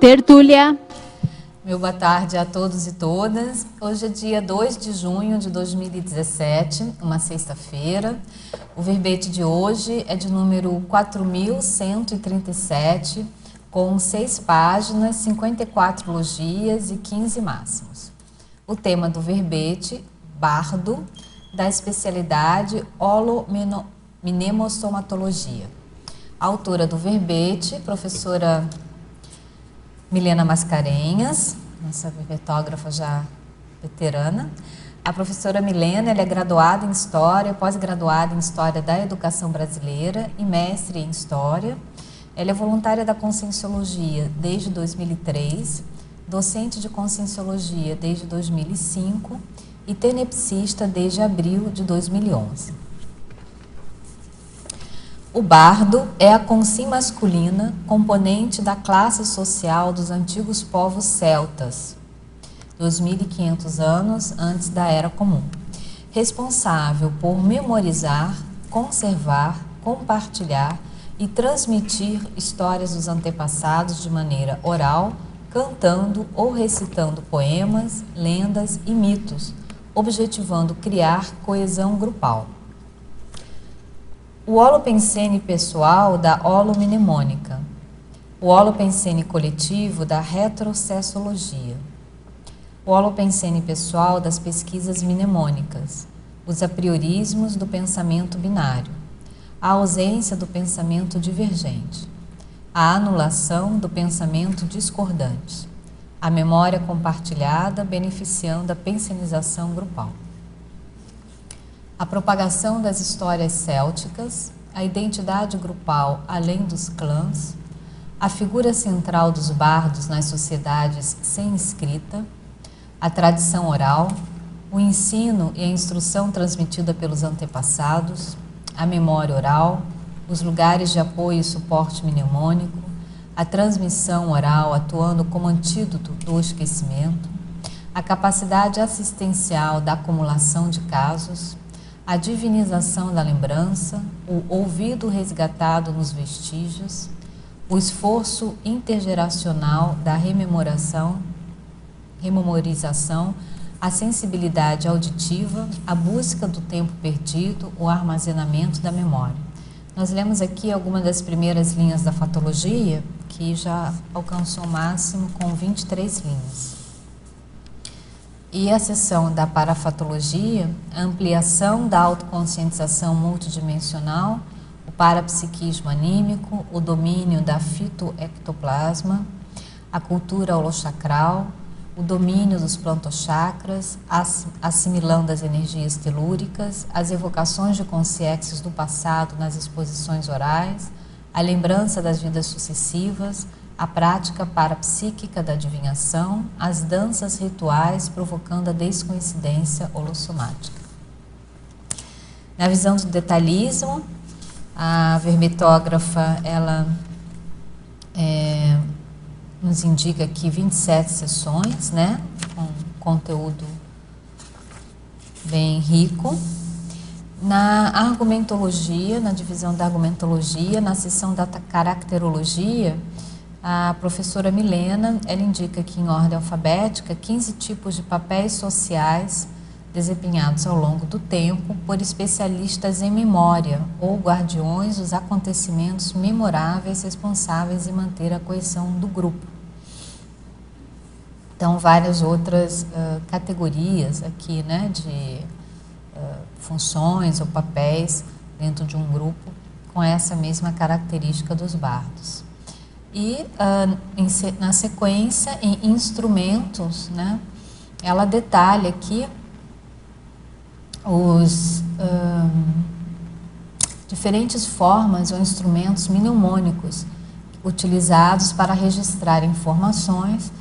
Tertúlia. Meu boa tarde a todos e todas. Hoje é dia 2 de junho de 2017, uma sexta-feira. O verbete de hoje é de número 4137, com 6 páginas, 54 logias e 15 máximos. O tema do verbete, bardo, da especialidade holominemostomatologia. A autora do verbete, professora Milena Mascarenhas, nossa verbetógrafa já veterana. A professora Milena, ela é graduada em História, pós-graduada em História da Educação Brasileira e mestre em História. Ela é voluntária da Conscienciologia desde 2003, docente de Conscienciologia desde 2005 e tenepsista desde abril de 2011. O bardo é a consim masculina, componente da classe social dos antigos povos celtas, 2.500 anos antes da Era Comum, responsável por memorizar, conservar, compartilhar e transmitir histórias dos antepassados de maneira oral, cantando ou recitando poemas, lendas e mitos, objetivando criar coesão grupal. O holopensene pessoal da holomnemônica, o holopensene coletivo da retrocessologia, o holopensene pessoal das pesquisas mnemônicas, os apriorismos do pensamento binário, a ausência do pensamento divergente, a anulação do pensamento discordante, a memória compartilhada beneficiando a pensenização grupal. A propagação das histórias célticas, a identidade grupal além dos clãs, a figura central dos bardos nas sociedades sem escrita, a tradição oral, o ensino e a instrução transmitida pelos antepassados, a memória oral, os lugares de apoio e suporte mnemônico, a transmissão oral atuando como antídoto do esquecimento, a capacidade assistencial da acumulação de casos, a divinização da lembrança, o ouvido resgatado nos vestígios, o esforço intergeracional da rememorização, a sensibilidade auditiva, a busca do tempo perdido, o armazenamento da memória. Nós lemos aqui algumas das primeiras linhas da fatologia, que já alcançou o máximo com 23 linhas. E a seção da parafatologia, a ampliação da autoconscientização multidimensional, o parapsiquismo anímico, o domínio da fitoectoplasma, a cultura holochacral, o domínio dos plantochakras, assimilando as energias telúricas, as evocações de consciências do passado nas exposições orais, a lembrança das vidas sucessivas, a prática parapsíquica da adivinhação, as danças rituais provocando a descoincidência holossomática. Na visão do detalhismo, a verbetógrafa, ela nos indica aqui 27 sessões, né, com conteúdo bem rico. Na argumentologia, na divisão da argumentologia, na seção da caracterologia, a professora Milena, ela indica aqui em ordem alfabética 15 tipos de papéis sociais desempenhados ao longo do tempo por especialistas em memória ou guardiões dos acontecimentos memoráveis responsáveis em manter a coesão do grupo. Então, várias outras categorias aqui, né, de funções ou papéis dentro de um grupo com essa mesma característica dos bardos. E na sequência, em instrumentos, né, ela detalha aqui os diferentes formas ou instrumentos mnemônicos utilizados para registrar informações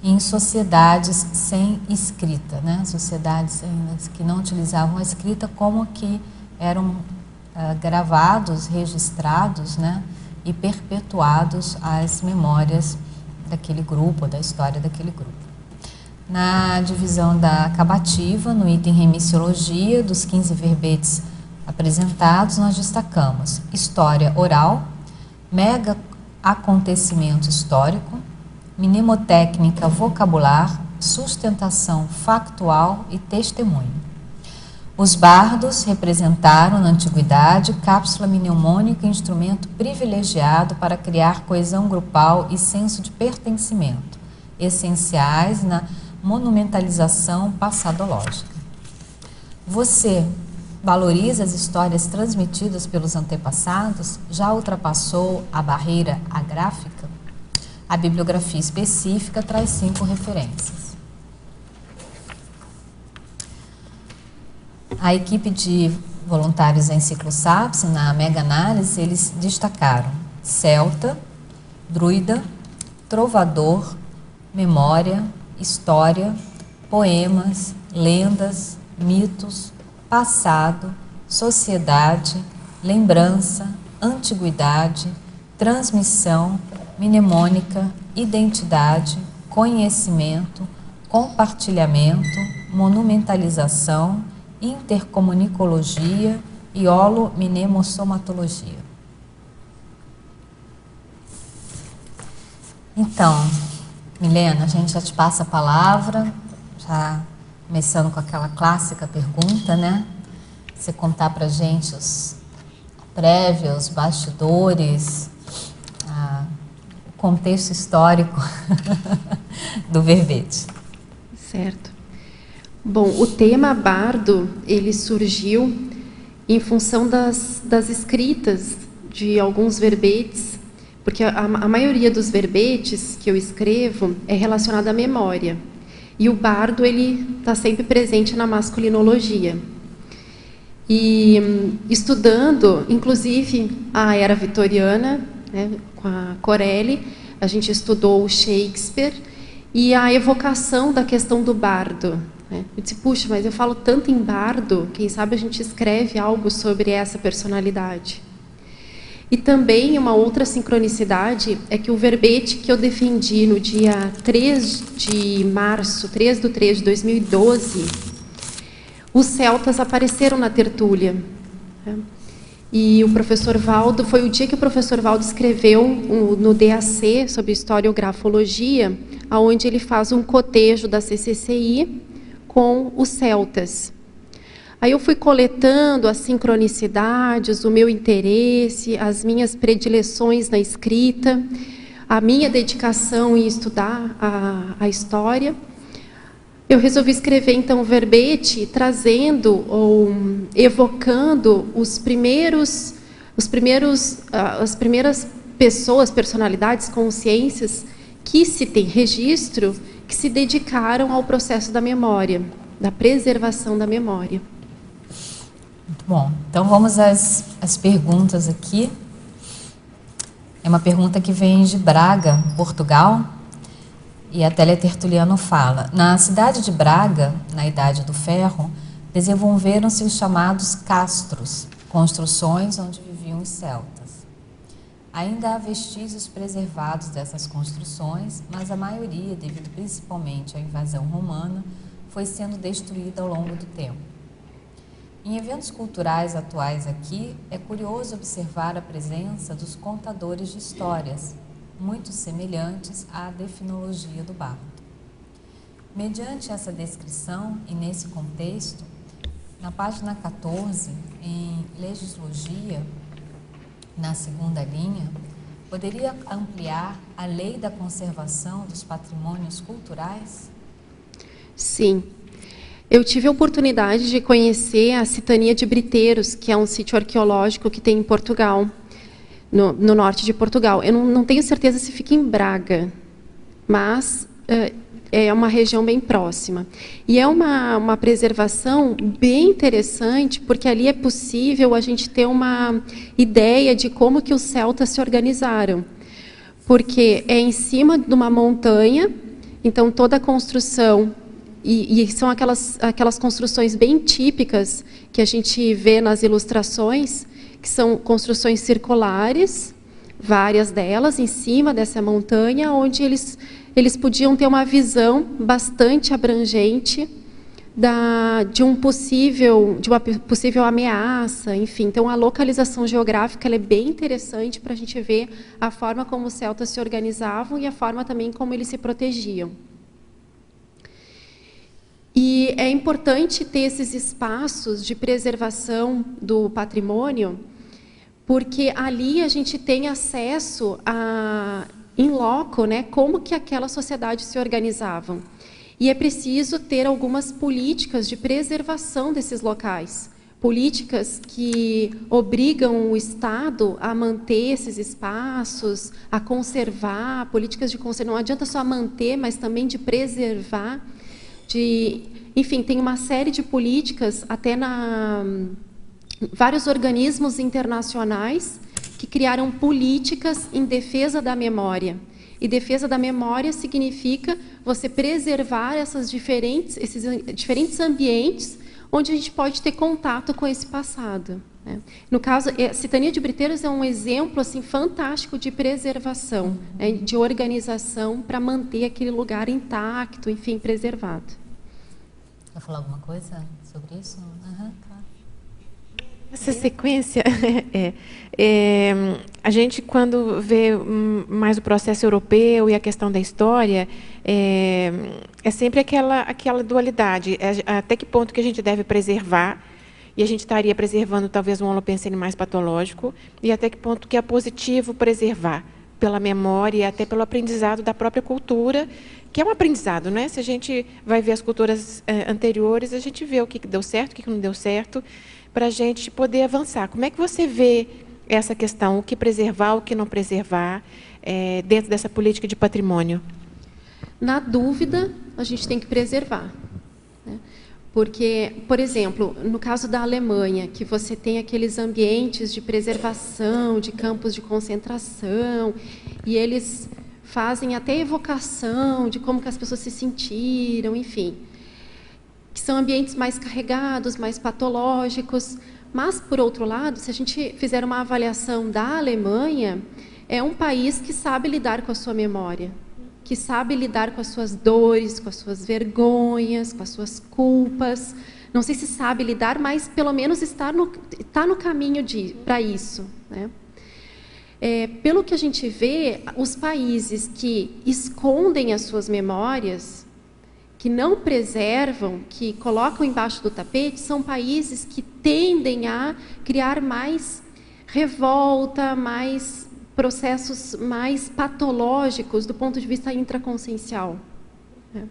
em sociedades sem escrita, né, sociedades que não utilizavam a escrita, como que eram gravados, registrados, né, e perpetuados as memórias daquele grupo, da história daquele grupo. Na divisão da acabativa, no item remissiologia, dos 15 verbetes apresentados, nós destacamos história oral, mega acontecimento histórico, mnemotécnica vocabular, sustentação factual e testemunho. Os bardos representaram, na antiguidade, cápsula mnemônica e instrumento privilegiado para criar coesão grupal e senso de pertencimento, essenciais na monumentalização passadológica. Você valoriza as histórias transmitidas pelos antepassados? Já ultrapassou a barreira agráfica? A bibliografia específica traz 5 referências. A equipe de voluntários da Enciclosapiens, na mega-análise, eles destacaram celta, druida, trovador, memória, história, poemas, lendas, mitos, passado, sociedade, lembrança, antiguidade, transmissão, mnemônica, identidade, conhecimento, compartilhamento, monumentalização, intercomunicologia e holominemossomatologia. Então, Milena, a gente já te passa a palavra, já começando com aquela clássica pergunta, né? Você contar pra gente os prévios, bastidores, o contexto histórico do verbete. Certo. Bom, o tema bardo, ele surgiu em função das escritas de alguns verbetes, porque a maioria dos verbetes que eu escrevo é relacionada à memória. E o bardo, ele está sempre presente na masculinologia. E estudando, inclusive, a era vitoriana, né, com a Corelli, a gente estudou o Shakespeare e a evocação da questão do bardo. Eu disse, puxa, mas eu falo tanto em bardo, quem sabe a gente escreve algo sobre essa personalidade. E também uma outra sincronicidade é que o verbete que eu defendi no dia 3 de março, 3/3 de 2012, os celtas apareceram na tertúlia. E o professor Valdo, foi o dia que o professor Valdo escreveu no DAC, sobre historiografologia, onde ele faz um cotejo da CCCI, com os celtas. Aí eu fui coletando as sincronicidades, o meu interesse, as minhas predileções na escrita, a minha dedicação em estudar a história. Eu resolvi escrever, então, o verbete, trazendo ou evocando as primeiras pessoas, personalidades, consciências, que se tem registro, que se dedicaram ao processo da memória, da preservação da memória. Muito bom. Então vamos às perguntas aqui. É uma pergunta que vem de Braga, Portugal, e a Teletertuliano fala: na cidade de Braga, na Idade do Ferro, desenvolveram-se os chamados castros, construções onde viviam os celtas. Ainda há vestígios preservados dessas construções, mas a maioria, devido principalmente à invasão romana, foi sendo destruída ao longo do tempo. Em eventos culturais atuais aqui, é curioso observar a presença dos contadores de histórias, muito semelhantes à definologia do bardo. Mediante essa descrição e nesse contexto, na página 14, em Legislogia, na segunda linha, poderia ampliar a lei da conservação dos patrimônios culturais? Sim. Eu tive a oportunidade de conhecer a Citania de Briteiros, que é um sítio arqueológico que tem em Portugal, no norte de Portugal. Eu não tenho certeza se fica em Braga, mas é uma região bem próxima. E é uma preservação bem interessante, porque ali é possível a gente ter uma ideia de como que os celtas se organizaram. Porque é em cima de uma montanha, então toda a construção, e são aquelas construções bem típicas que a gente vê nas ilustrações, que são construções circulares, várias delas em cima dessa montanha, onde eles podiam ter uma visão bastante abrangente de uma possível ameaça, enfim. Então, a localização geográfica ela é bem interessante para a gente ver a forma como os celtas se organizavam e a forma também como eles se protegiam. E é importante ter esses espaços de preservação do patrimônio, porque ali a gente tem acesso a, in loco, né, como que aquela sociedade se organizavam. E é preciso ter algumas políticas de preservação desses locais. Políticas que obrigam o Estado a manter esses espaços, a conservar, políticas de conservação. Não adianta só manter, mas também de preservar. Enfim, tem uma série de políticas, até vários organismos internacionais que criaram políticas em defesa da memória. E defesa da memória significa você preservar esses diferentes ambientes onde a gente pode ter contato com esse passado, né? No caso, a Citania de Briteiros é um exemplo assim, fantástico de preservação, né, de organização para manter aquele lugar intacto, enfim, preservado. Quer falar alguma coisa sobre isso? Claro. Essa sequência, a gente, quando vê mais o processo europeu e a questão da história, é sempre aquela dualidade. Até que ponto que a gente deve preservar, e a gente estaria preservando talvez um holopensene mais patológico, e até que ponto que é positivo preservar pela memória e até pelo aprendizado da própria cultura, que é um aprendizado, né? Se a gente vai ver as culturas anteriores, a gente vê o que deu certo, o que não deu certo, para a gente poder avançar. Como é que você vê essa questão, o que preservar, o que não preservar, dentro dessa política de patrimônio? Na dúvida, a gente tem que preservar, né? Porque, por exemplo, no caso da Alemanha, que você tem aqueles ambientes de preservação, de campos de concentração, e eles fazem até evocação de como que as pessoas se sentiram, enfim, que são ambientes mais carregados, mais patológicos. Mas, por outro lado, se a gente fizer uma avaliação da Alemanha, é um país que sabe lidar com a sua memória, que sabe lidar com as suas dores, com as suas vergonhas, com as suas culpas. Não sei se sabe lidar, mas pelo menos está no caminho para isso, né? Pelo que a gente vê, os países que escondem as suas memórias, que não preservam, que colocam embaixo do tapete, são países que tendem a criar mais revolta, mais processos mais patológicos do ponto de vista intraconsciencial, né?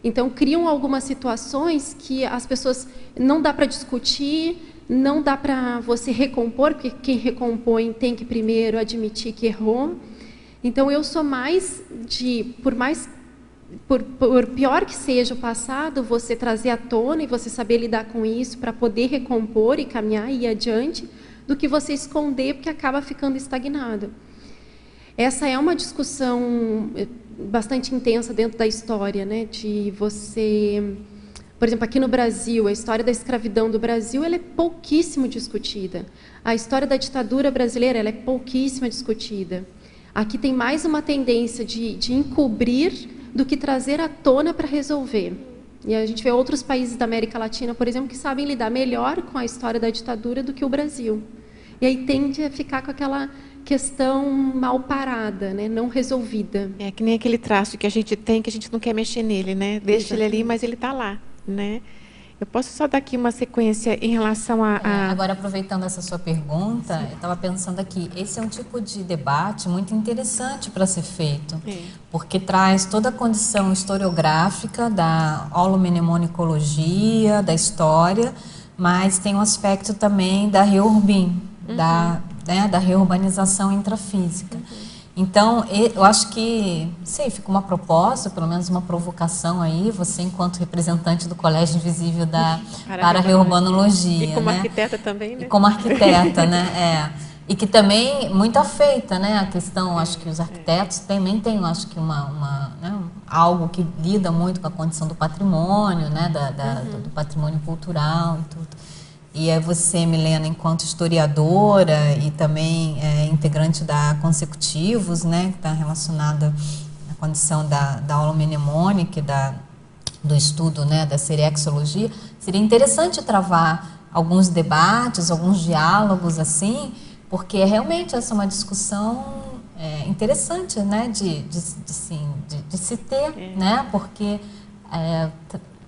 Então, criam algumas situações que as pessoas não dá para discutir, não dá para você recompor, porque quem recompõe tem que primeiro admitir que errou. Então, eu sou mais por pior que seja o passado, você trazer à tona e você saber lidar com isso para poder recompor e caminhar e ir adiante, do que você esconder, porque acaba ficando estagnado. Essa é uma discussão bastante intensa dentro da história, né? De você, por exemplo, aqui no Brasil, a história da escravidão do Brasil ela é pouquíssimo discutida. A história da ditadura brasileira ela é pouquíssimo discutida. Aqui tem mais uma tendência de encobrir do que trazer à tona para resolver. E a gente vê outros países da América Latina, por exemplo, que sabem lidar melhor com a história da ditadura do que o Brasil. E aí tende a ficar com aquela questão mal parada, né? Não resolvida. É que nem aquele traço que a gente tem, que a gente não quer mexer nele, né? Deixa ele ali, mas ele está lá, né? Eu posso só dar aqui uma sequência em relação a... Agora, aproveitando essa sua pergunta, eu estava pensando aqui, esse é um tipo de debate muito interessante para ser feito, porque traz toda a condição historiográfica da holomenemonicologia, da história, mas tem um aspecto também da reurbim, da reurbanização intrafísica. Então, eu acho que, sei, fica uma proposta, pelo menos uma provocação aí, você enquanto representante do Colégio Invisível da Para-Reurbanologia. E como arquiteta também, né? E como arquiteta, né? E que também, muito afeita, né? A questão, acho que os arquitetos também têm, acho que né? Algo que lida muito com a condição do patrimônio, né? Do patrimônio cultural e tudo. E é você, Milena, enquanto historiadora e também integrante da Consecutivos, né, que está relacionada à condição da holomenemônica e da do estudo, né, da serexologia, seria interessante travar alguns debates, alguns diálogos assim, porque realmente essa é uma discussão interessante, né, de se ter, né, porque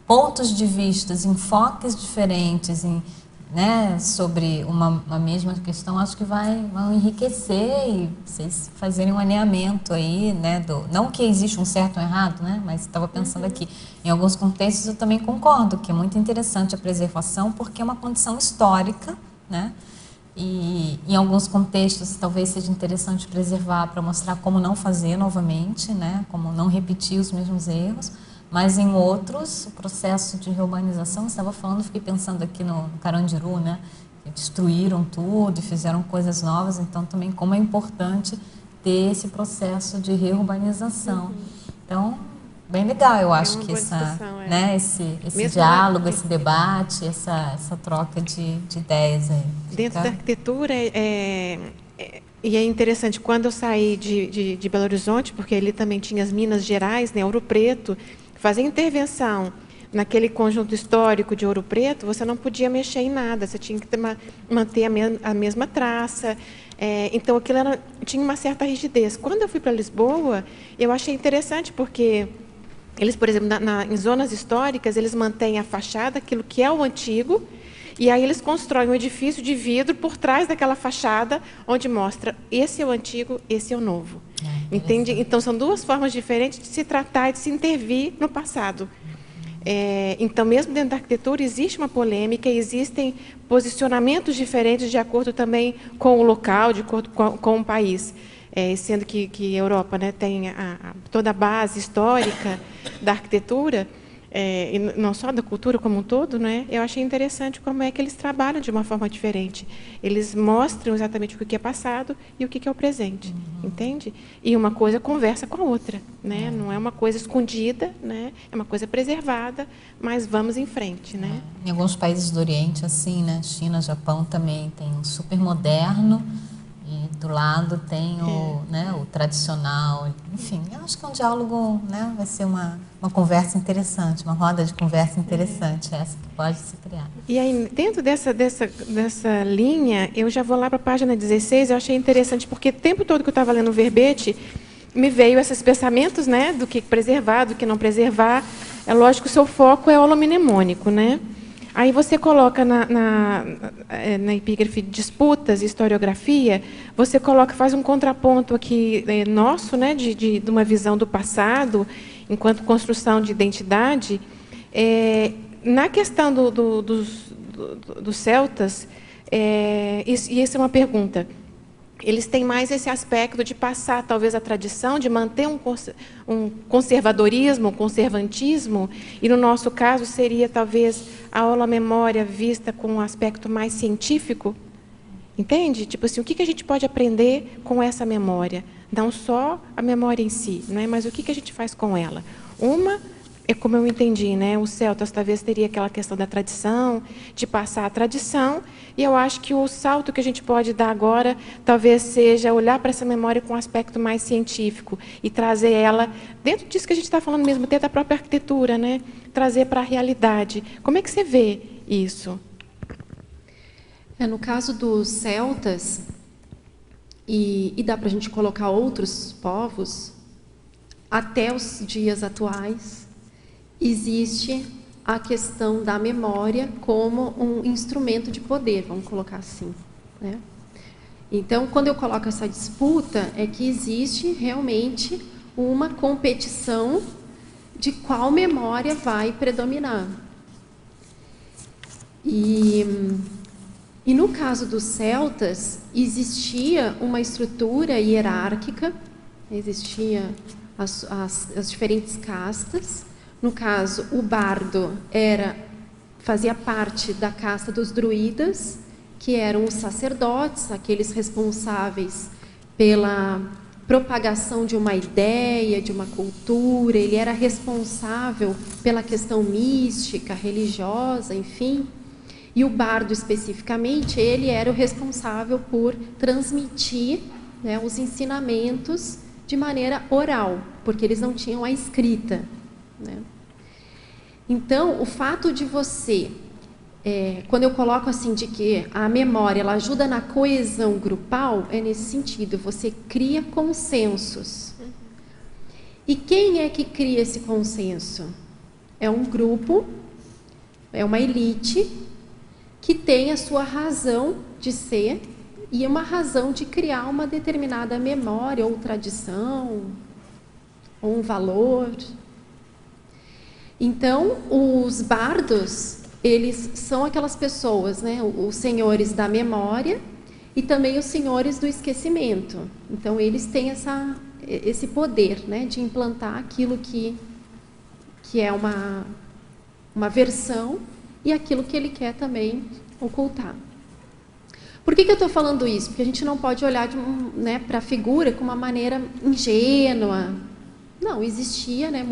pontos de vista, enfoques diferentes né, sobre uma mesma questão, acho que vão enriquecer e vocês fazerem um alinhamento aí, né, não que existe um certo ou errado, né, mas estava pensando aqui, em alguns contextos eu também concordo que é muito interessante a preservação porque é uma condição histórica, né, e em alguns contextos talvez seja interessante preservar para mostrar como não fazer novamente, né, como não repetir os mesmos erros. Mas em outros, o processo de reurbanização, estava falando, fiquei pensando aqui no Carandiru, né? Que destruíram tudo e fizeram coisas novas, então também como é importante ter esse processo de reurbanização. Então, bem legal, eu acho que né, esse diálogo, esse debate, essa troca de ideias aí. Dentro da arquitetura, e é interessante, quando eu saí de Belo Horizonte, porque ele também tinha as Minas Gerais, né, Ouro Preto, fazer intervenção naquele conjunto histórico de Ouro Preto, você não podia mexer em nada, você tinha que manter a mesma traça. Então, aquilo tinha uma certa rigidez. Quando eu fui para Lisboa, eu achei interessante, porque eles, por exemplo, em zonas históricas, eles mantêm a fachada, aquilo que é o antigo, e aí eles constroem um edifício de vidro por trás daquela fachada, onde mostra esse é o antigo, esse é o novo. Entende? Então, são duas formas diferentes de se tratar e de se intervir no passado. Então, mesmo dentro da arquitetura, existe uma polêmica, existem posicionamentos diferentes de acordo também com o local, de acordo com o país. Sendo que a Europa, né, tem toda a base histórica da arquitetura, e não só da cultura como um todo, né? Eu achei interessante como é que eles trabalham de uma forma diferente. Eles mostram exatamente o que é passado e o que é o presente, entende? E uma coisa conversa com a outra, né? Não é uma coisa escondida, né? É uma coisa preservada, mas vamos em frente, né? Em alguns países do Oriente, assim, né? China, Japão também tem um super moderno. E do lado tem o tradicional. Enfim, eu acho que é um diálogo, né, vai ser uma conversa interessante, uma roda de conversa interessante, essa que pode se criar. E aí, dentro dessa linha, eu já vou lá para a página 16, eu achei interessante, porque o tempo todo que eu estava lendo o verbete, me veio esses pensamentos, né, do que preservar, do que não preservar. É lógico que o seu foco é holomnemônico, né? Aí você coloca na epígrafe disputas e historiografia, você faz um contraponto aqui nosso, né, de uma visão do passado, enquanto construção de identidade. Na questão dos celtas, e essa é uma pergunta, eles têm mais esse aspecto de passar, talvez, a tradição, de manter um conservadorismo, um conservantismo, e, no nosso caso, seria, talvez, a holomemória vista com um aspecto mais científico? Entende? Tipo assim, o que a gente pode aprender com essa memória? Não só a memória em si, né? Mas o que a gente faz com ela? Uma é como eu entendi, né? Os celtas talvez teria aquela questão da tradição, de passar a tradição, e eu acho que o salto que a gente pode dar agora talvez seja olhar para essa memória com um aspecto mais científico e trazer ela, dentro disso que a gente está falando mesmo, dentro da própria arquitetura, né? Trazer para a realidade. Como é que você vê isso? No caso dos celtas, e dá para a gente colocar outros povos, até os dias atuais, existe a questão da memória como um instrumento de poder, vamos colocar assim, né? Então, quando eu coloco essa disputa, é que existe realmente uma competição de qual memória vai predominar. E no caso dos celtas, existia uma estrutura hierárquica, existia as diferentes castas. No caso, o bardo fazia parte da casta dos druidas, que eram os sacerdotes, aqueles responsáveis pela propagação de uma ideia, de uma cultura. Ele era responsável pela questão mística, religiosa, enfim. E o bardo, especificamente, ele era o responsável por transmitir, né, os ensinamentos de maneira oral, porque eles não tinham a escrita, né? Então, o fato de você, quando eu coloco assim de que a memória ela ajuda na coesão grupal, é nesse sentido, você cria consensos. E quem é que cria esse consenso? É um grupo, é uma elite que tem a sua razão de ser e uma razão de criar uma determinada memória ou tradição, ou um valor. Então, os bardos, eles são aquelas pessoas, né, os senhores da memória e também os senhores do esquecimento. Então, eles têm esse poder, né, de implantar aquilo que é uma versão e aquilo que ele quer também ocultar. Por que eu estou falando isso? Porque a gente não pode olhar né, para a figura com uma maneira ingênua. Não, existia, né,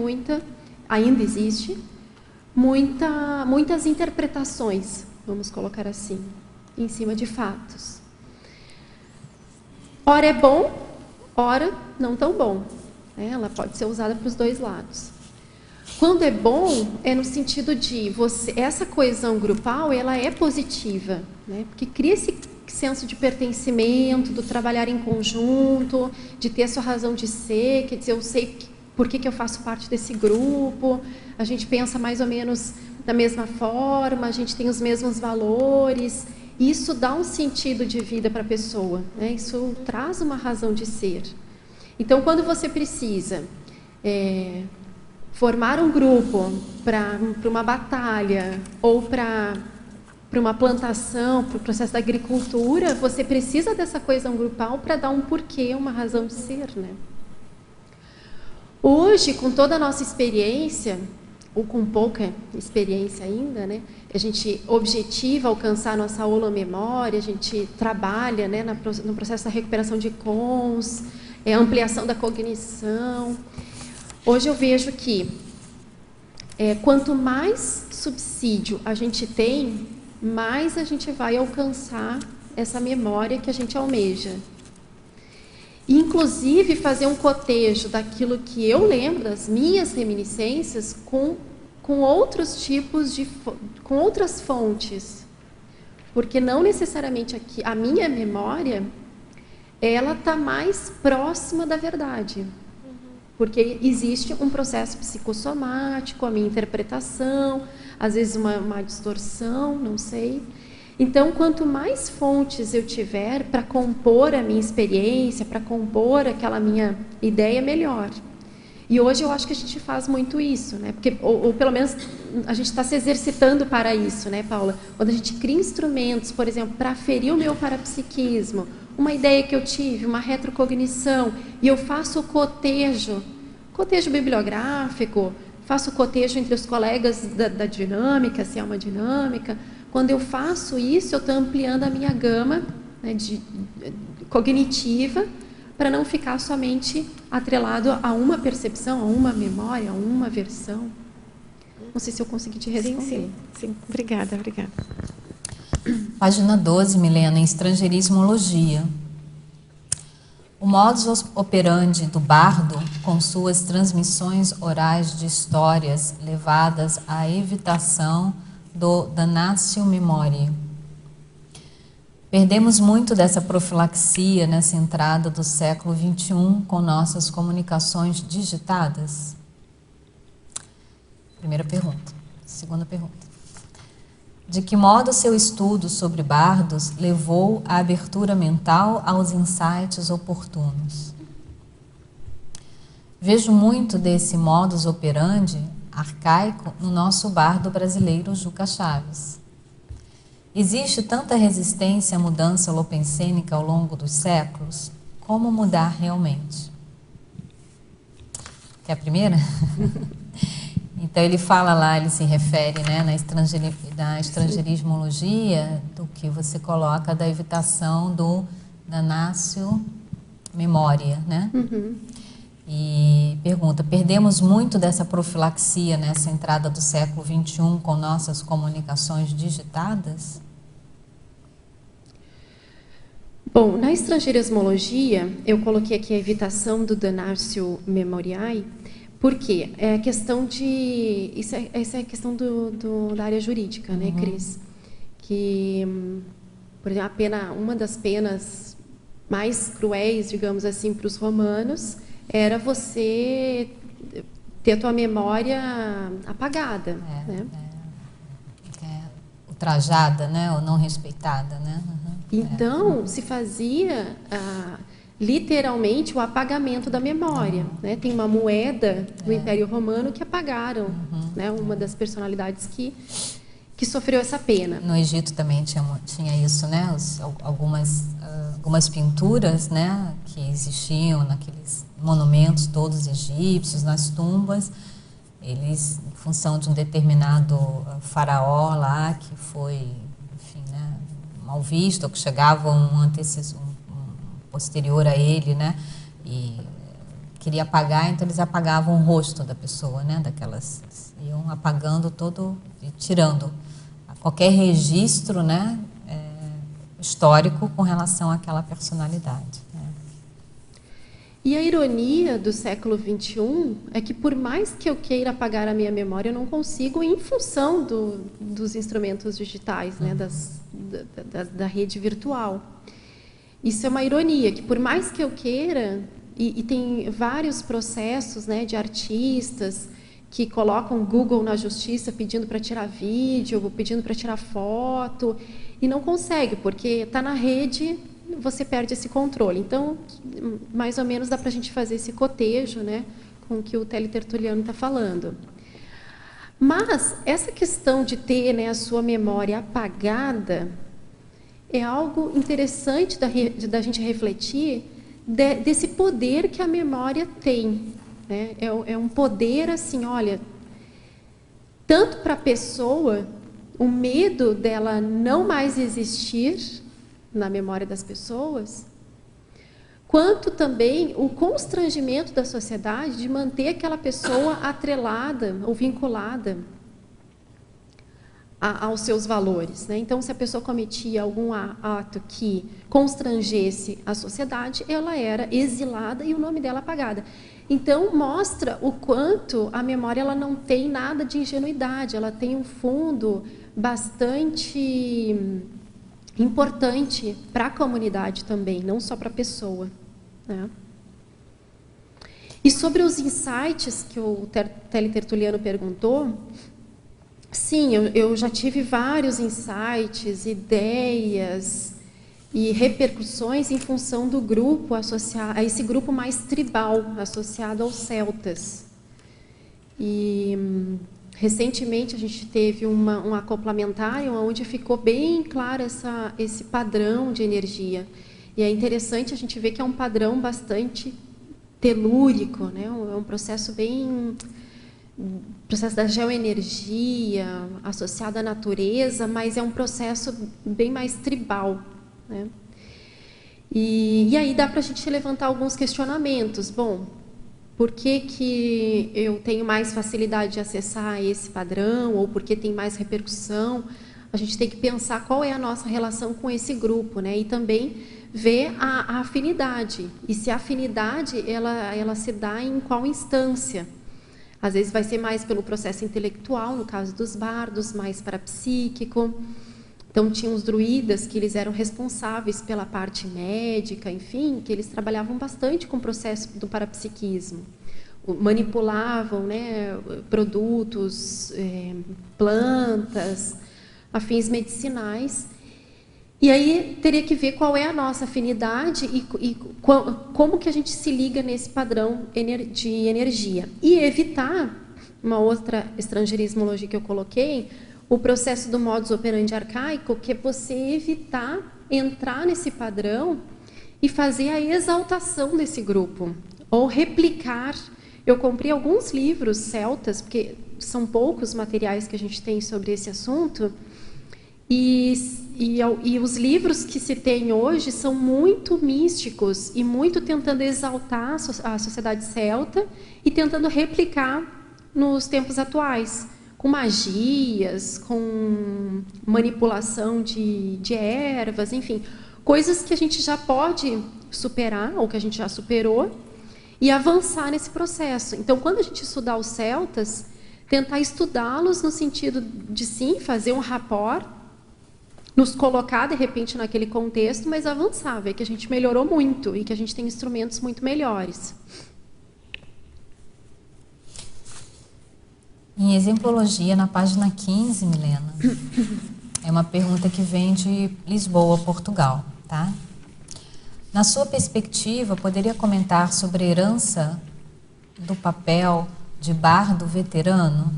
ainda existe, muitas interpretações, vamos colocar assim, em cima de fatos. Ora é bom, ora não tão bom. Ela pode ser usada para os dois lados. Quando é bom, é no sentido de essa coesão grupal, ela é positiva, né? Porque cria esse senso de pertencimento, do trabalhar em conjunto, de ter a sua razão de ser, quer dizer, eu sei por que eu faço parte desse grupo, a gente pensa mais ou menos da mesma forma, a gente tem os mesmos valores, e isso dá um sentido de vida para a pessoa, né? Isso traz uma razão de ser. Então, quando você precisa formar um grupo para uma batalha ou para uma plantação, para o processo da agricultura, você precisa dessa coesão grupal para dar um porquê, uma razão de ser, né? Hoje, com toda a nossa experiência, ou com pouca experiência ainda, né, a gente objetiva alcançar a nossa holomemória, a gente trabalha, né, no processo da recuperação de cons, a ampliação da cognição. Hoje eu vejo que quanto mais subsídio a gente tem, mais a gente vai alcançar essa memória que a gente almeja. Inclusive, fazer um cotejo daquilo que eu lembro, das minhas reminiscências, com outros tipos com outras fontes. Porque não necessariamente a minha memória, ela está mais próxima da verdade. Porque existe um processo psicossomático, a minha interpretação, às vezes uma distorção, não sei. Então, quanto mais fontes eu tiver para compor a minha experiência, para compor aquela minha ideia, melhor. E hoje eu acho que a gente faz muito isso, né? Porque, ou pelo menos a gente está se exercitando para isso, né, Paula? Quando a gente cria instrumentos, por exemplo, para aferir o meu parapsiquismo, uma ideia que eu tive, uma retrocognição, e eu faço o cotejo bibliográfico, faço o cotejo entre os colegas da dinâmica, se é uma dinâmica. Quando eu faço isso, eu estou ampliando a minha gama, né, cognitiva, para não ficar somente atrelado a uma percepção, a uma memória, a uma versão. Não sei se eu consegui te responder. Sim. Obrigada. Página 12, Milena, em Estrangeirismologia. O modus operandi do bardo, com suas transmissões orais de histórias levadas à evitação do damnatio memoriae. Perdemos muito dessa profilaxia nessa entrada do século XXI com nossas comunicações digitadas? Primeira pergunta. Segunda pergunta. De que modo seu estudo sobre bardos levou a abertura mental aos insights oportunos? Vejo muito desse modus operandi arcaico no nosso bardo brasileiro Juca Chaves. Existe tanta resistência à mudança lopensênica ao longo dos séculos? Como mudar realmente? Quer a primeira? Então ele fala lá, ele se refere, né, na estrangeirismologia, do que você coloca da evitação do damnatio memoriae, né? Uhum. E pergunta, perdemos muito dessa profilaxia nessa entrada do século XXI com nossas comunicações digitadas? Bom, na estrangeirismologia, eu coloquei aqui a evitação do damnatio memoriae, Por quê? É a questão de... Isso é a questão da área jurídica, né, Cris? Que, por exemplo, uma das penas mais cruéis, digamos assim, para os romanos, era você ter a tua memória apagada, né? Ultrajada, né? Ou não respeitada, né? Então, se fazia literalmente o apagamento da memória, né? Tem uma moeda do Império Romano que apagaram, né? Uma das personalidades que sofreu essa pena. No Egito também tinha isso, né? Algumas pinturas, né, que existiam naqueles monumentos todos egípcios, nas tumbas, eles, em função de um determinado faraó lá, que foi, enfim, né, mal visto, ou que chegava um posterior a ele, né, e queria apagar, então eles apagavam o rosto da pessoa, né, iam apagando todo, e tirando qualquer registro, né, histórico com relação àquela personalidade. Né. E a ironia do século XXI é que, por mais que eu queira apagar a minha memória, eu não consigo, em função dos instrumentos digitais, né, da rede virtual. Isso é uma ironia, que por mais que eu queira, e tem vários processos, né, de artistas que colocam Google na justiça pedindo para tirar vídeo, pedindo para tirar foto, e não consegue, porque está na rede, você perde esse controle. Então, mais ou menos dá para a gente fazer esse cotejo, né, com o que o Teletertuliano está falando. Mas essa questão de ter, né, a sua memória apagada é algo interessante da gente refletir desse poder que a memória tem. Né? É um poder assim, olha, tanto para a pessoa, o medo dela não mais existir na memória das pessoas, quanto também o constrangimento da sociedade de manter aquela pessoa atrelada ou vinculada aos seus valores. Né? Então, se a pessoa cometia algum ato que constrangesse a sociedade, ela era exilada e o nome dela apagado. Então, mostra o quanto a memória ela não tem nada de ingenuidade, ela tem um fundo bastante importante para a comunidade também, não só para a pessoa. Né? E sobre os insights que o Teletertuliano perguntou, sim, eu já tive vários insights, ideias e repercussões em função do grupo associado a esse grupo mais tribal, associado aos celtas. E recentemente a gente teve um acoplamentário onde ficou bem claro esse padrão de energia. E é interessante a gente ver que é um padrão bastante telúrico, né? É um processo processo da geoenergia associado à natureza, mas é um processo bem mais tribal. Né? E aí dá para a gente levantar alguns questionamentos. Bom, por que eu tenho mais facilidade de acessar esse padrão, ou por que tem mais repercussão? A gente tem que pensar qual é a nossa relação com esse grupo, né? E também ver a afinidade. E se a afinidade ela se dá em qual instância? Às vezes vai ser mais pelo processo intelectual, no caso dos bardos, mais parapsíquico. Então, tinham os druidas que eles eram responsáveis pela parte médica, enfim, que eles trabalhavam bastante com o processo do parapsiquismo. Manipulavam, né, produtos, plantas, afins medicinais. E aí teria que ver qual é a nossa afinidade e como que a gente se liga nesse padrão de energia. E evitar, uma outra estrangeirismologia que eu coloquei, o processo do modus operandi arcaico, que é você evitar entrar nesse padrão e fazer a exaltação desse grupo, ou replicar. Eu comprei alguns livros celtas, porque são poucos materiais que a gente tem sobre esse assunto, e os livros que se tem hoje são muito místicos e muito tentando exaltar a sociedade celta e tentando replicar nos tempos atuais, com magias, com manipulação de ervas, enfim, coisas que a gente já pode superar, ou que a gente já superou, e avançar nesse processo. Então, quando a gente estudar os celtas, tentar estudá-los no sentido de, sim, fazer um rapport, nos colocar, de repente, naquele contexto, mas avançar, ver que a gente melhorou muito e que a gente tem instrumentos muito melhores. Em exemplologia, na página 15, Milena, é uma pergunta que vem de Lisboa, Portugal, tá? Na sua perspectiva, poderia comentar sobre a herança do papel de bardo veterano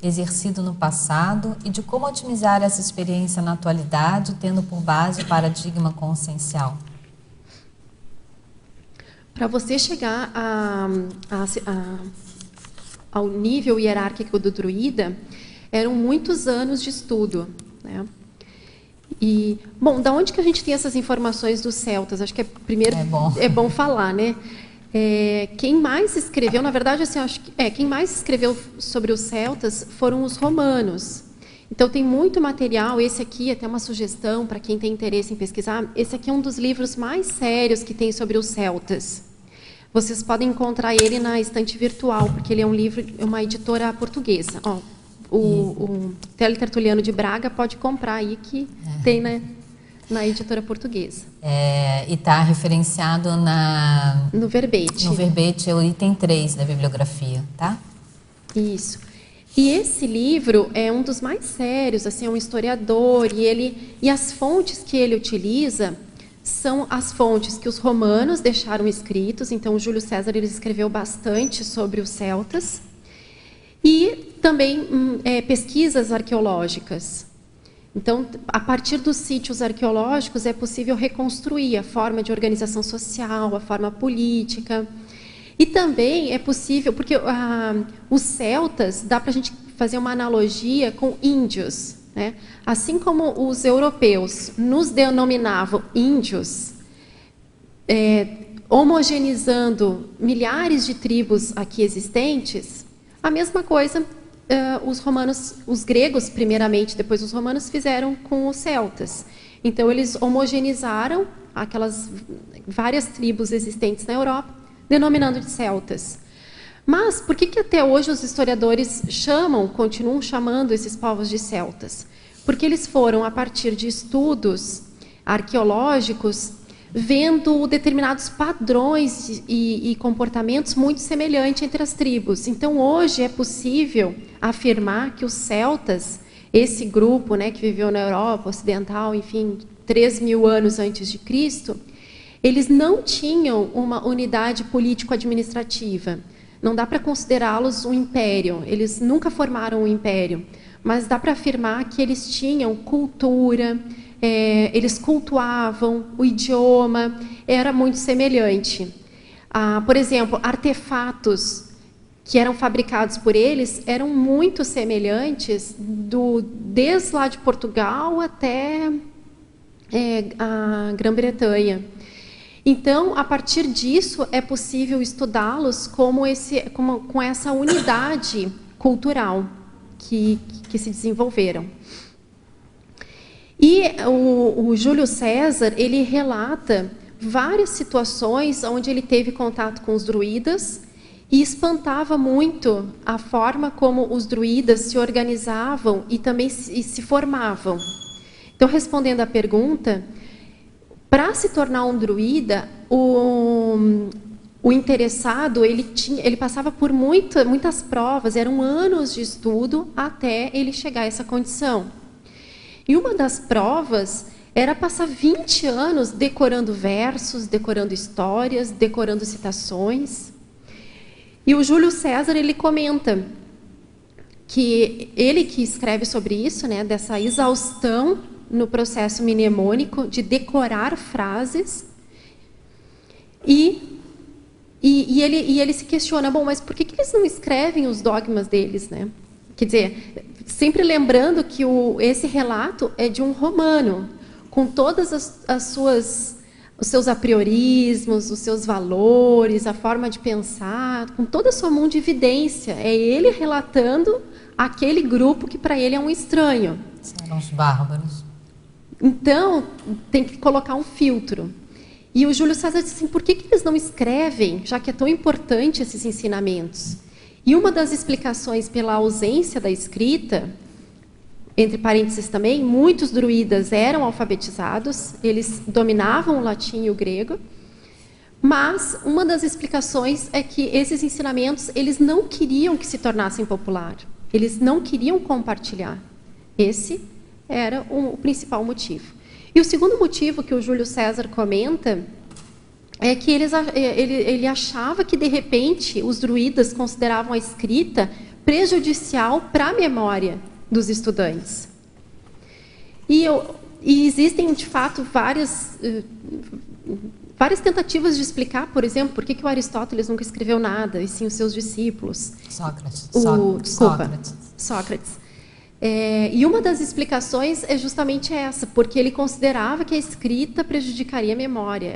exercido no passado e de como otimizar essa experiência na atualidade, tendo por base o paradigma consciencial? Para você chegar ao nível hierárquico do druida, eram muitos anos de estudo, né? E, bom, da onde que a gente tem essas informações dos celtas? Acho que primeiro é bom falar, né? Quem mais escreveu, na verdade, assim, acho que quem mais escreveu sobre os celtas foram os romanos. Então tem muito material. Esse aqui é até uma sugestão para quem tem interesse em pesquisar. Esse aqui é um dos livros mais sérios que tem sobre os celtas. Vocês podem encontrar ele na estante virtual, porque ele é um livro, uma editora portuguesa. Ó, o Teletertuliano de Braga pode comprar aí, que tem, né, na editora portuguesa. E está referenciado no verbete. No verbete é o item 3 da bibliografia, tá? Isso. E esse livro é um dos mais sérios, assim, é um historiador, e as fontes que ele utiliza são as fontes que os romanos deixaram escritos. Então, o Júlio César ele escreveu bastante sobre os celtas, e também pesquisas arqueológicas. Então, a partir dos sítios arqueológicos, é possível reconstruir a forma de organização social, a forma política. E também é possível, porque os celtas, dá para a gente fazer uma analogia com índios, né? Assim como os europeus nos denominavam índios, homogeneizando milhares de tribos aqui existentes, a mesma coisa os romanos, os gregos primeiramente, depois os romanos fizeram com os celtas. Então eles homogeneizaram aquelas várias tribos existentes na Europa, denominando de celtas. Mas por que até hoje os historiadores continuam chamando esses povos de celtas? Porque eles foram, a partir de estudos arqueológicos, vendo determinados padrões e comportamentos muito semelhantes entre as tribos. Então, hoje é possível afirmar que os celtas, esse grupo, né, que viveu na Europa Ocidental, enfim, 3.000 anos antes de Cristo, eles não tinham uma unidade político-administrativa. Não dá para considerá-los um império, eles nunca formaram um império, mas dá para afirmar que eles tinham cultura, eles cultuavam, o idioma era muito semelhante. Por exemplo, artefatos que eram fabricados por eles eram muito semelhantes desde lá de Portugal até a Grã-Bretanha. Então, a partir disso, é possível estudá-los com essa unidade cultural que se desenvolveram. E o Júlio César, ele relata várias situações onde ele teve contato com os druidas e espantava muito a forma como os druidas se organizavam e também se formavam. Então, respondendo à pergunta, para se tornar um druida, o interessado ele passava por muitas provas, eram anos de estudo até ele chegar a essa condição. E uma das provas era passar 20 anos decorando versos, decorando histórias, decorando citações. E o Júlio César ele comenta que ele que escreve sobre isso, né, dessa exaustão no processo mnemônico de decorar frases, e ele se questiona, bom, mas por que eles não escrevem os dogmas deles, né? Quer dizer, sempre lembrando que esse relato é de um romano, com todas os seus apriorismos, os seus valores, a forma de pensar, com toda a sua mão de evidência. É ele relatando aquele grupo que para ele é um estranho. Eram os bárbaros. Então, tem que colocar um filtro. E o Júlio César disse assim, por que eles não escrevem, já que é tão importante esses ensinamentos? E uma das explicações pela ausência da escrita, entre parênteses também, muitos druidas eram alfabetizados, eles dominavam o latim e o grego, mas uma das explicações é que esses ensinamentos, eles não queriam que se tornassem popular, eles não queriam compartilhar. Esse era o principal motivo. E o segundo motivo que o Júlio César comenta é que ele achava que, de repente, os druidas consideravam a escrita prejudicial para a memória dos estudantes. E existem, de fato, várias tentativas de explicar, por exemplo, por que o Aristóteles nunca escreveu nada, e sim os seus discípulos. Sócrates. E uma das explicações é justamente essa, porque ele considerava que a escrita prejudicaria a memória.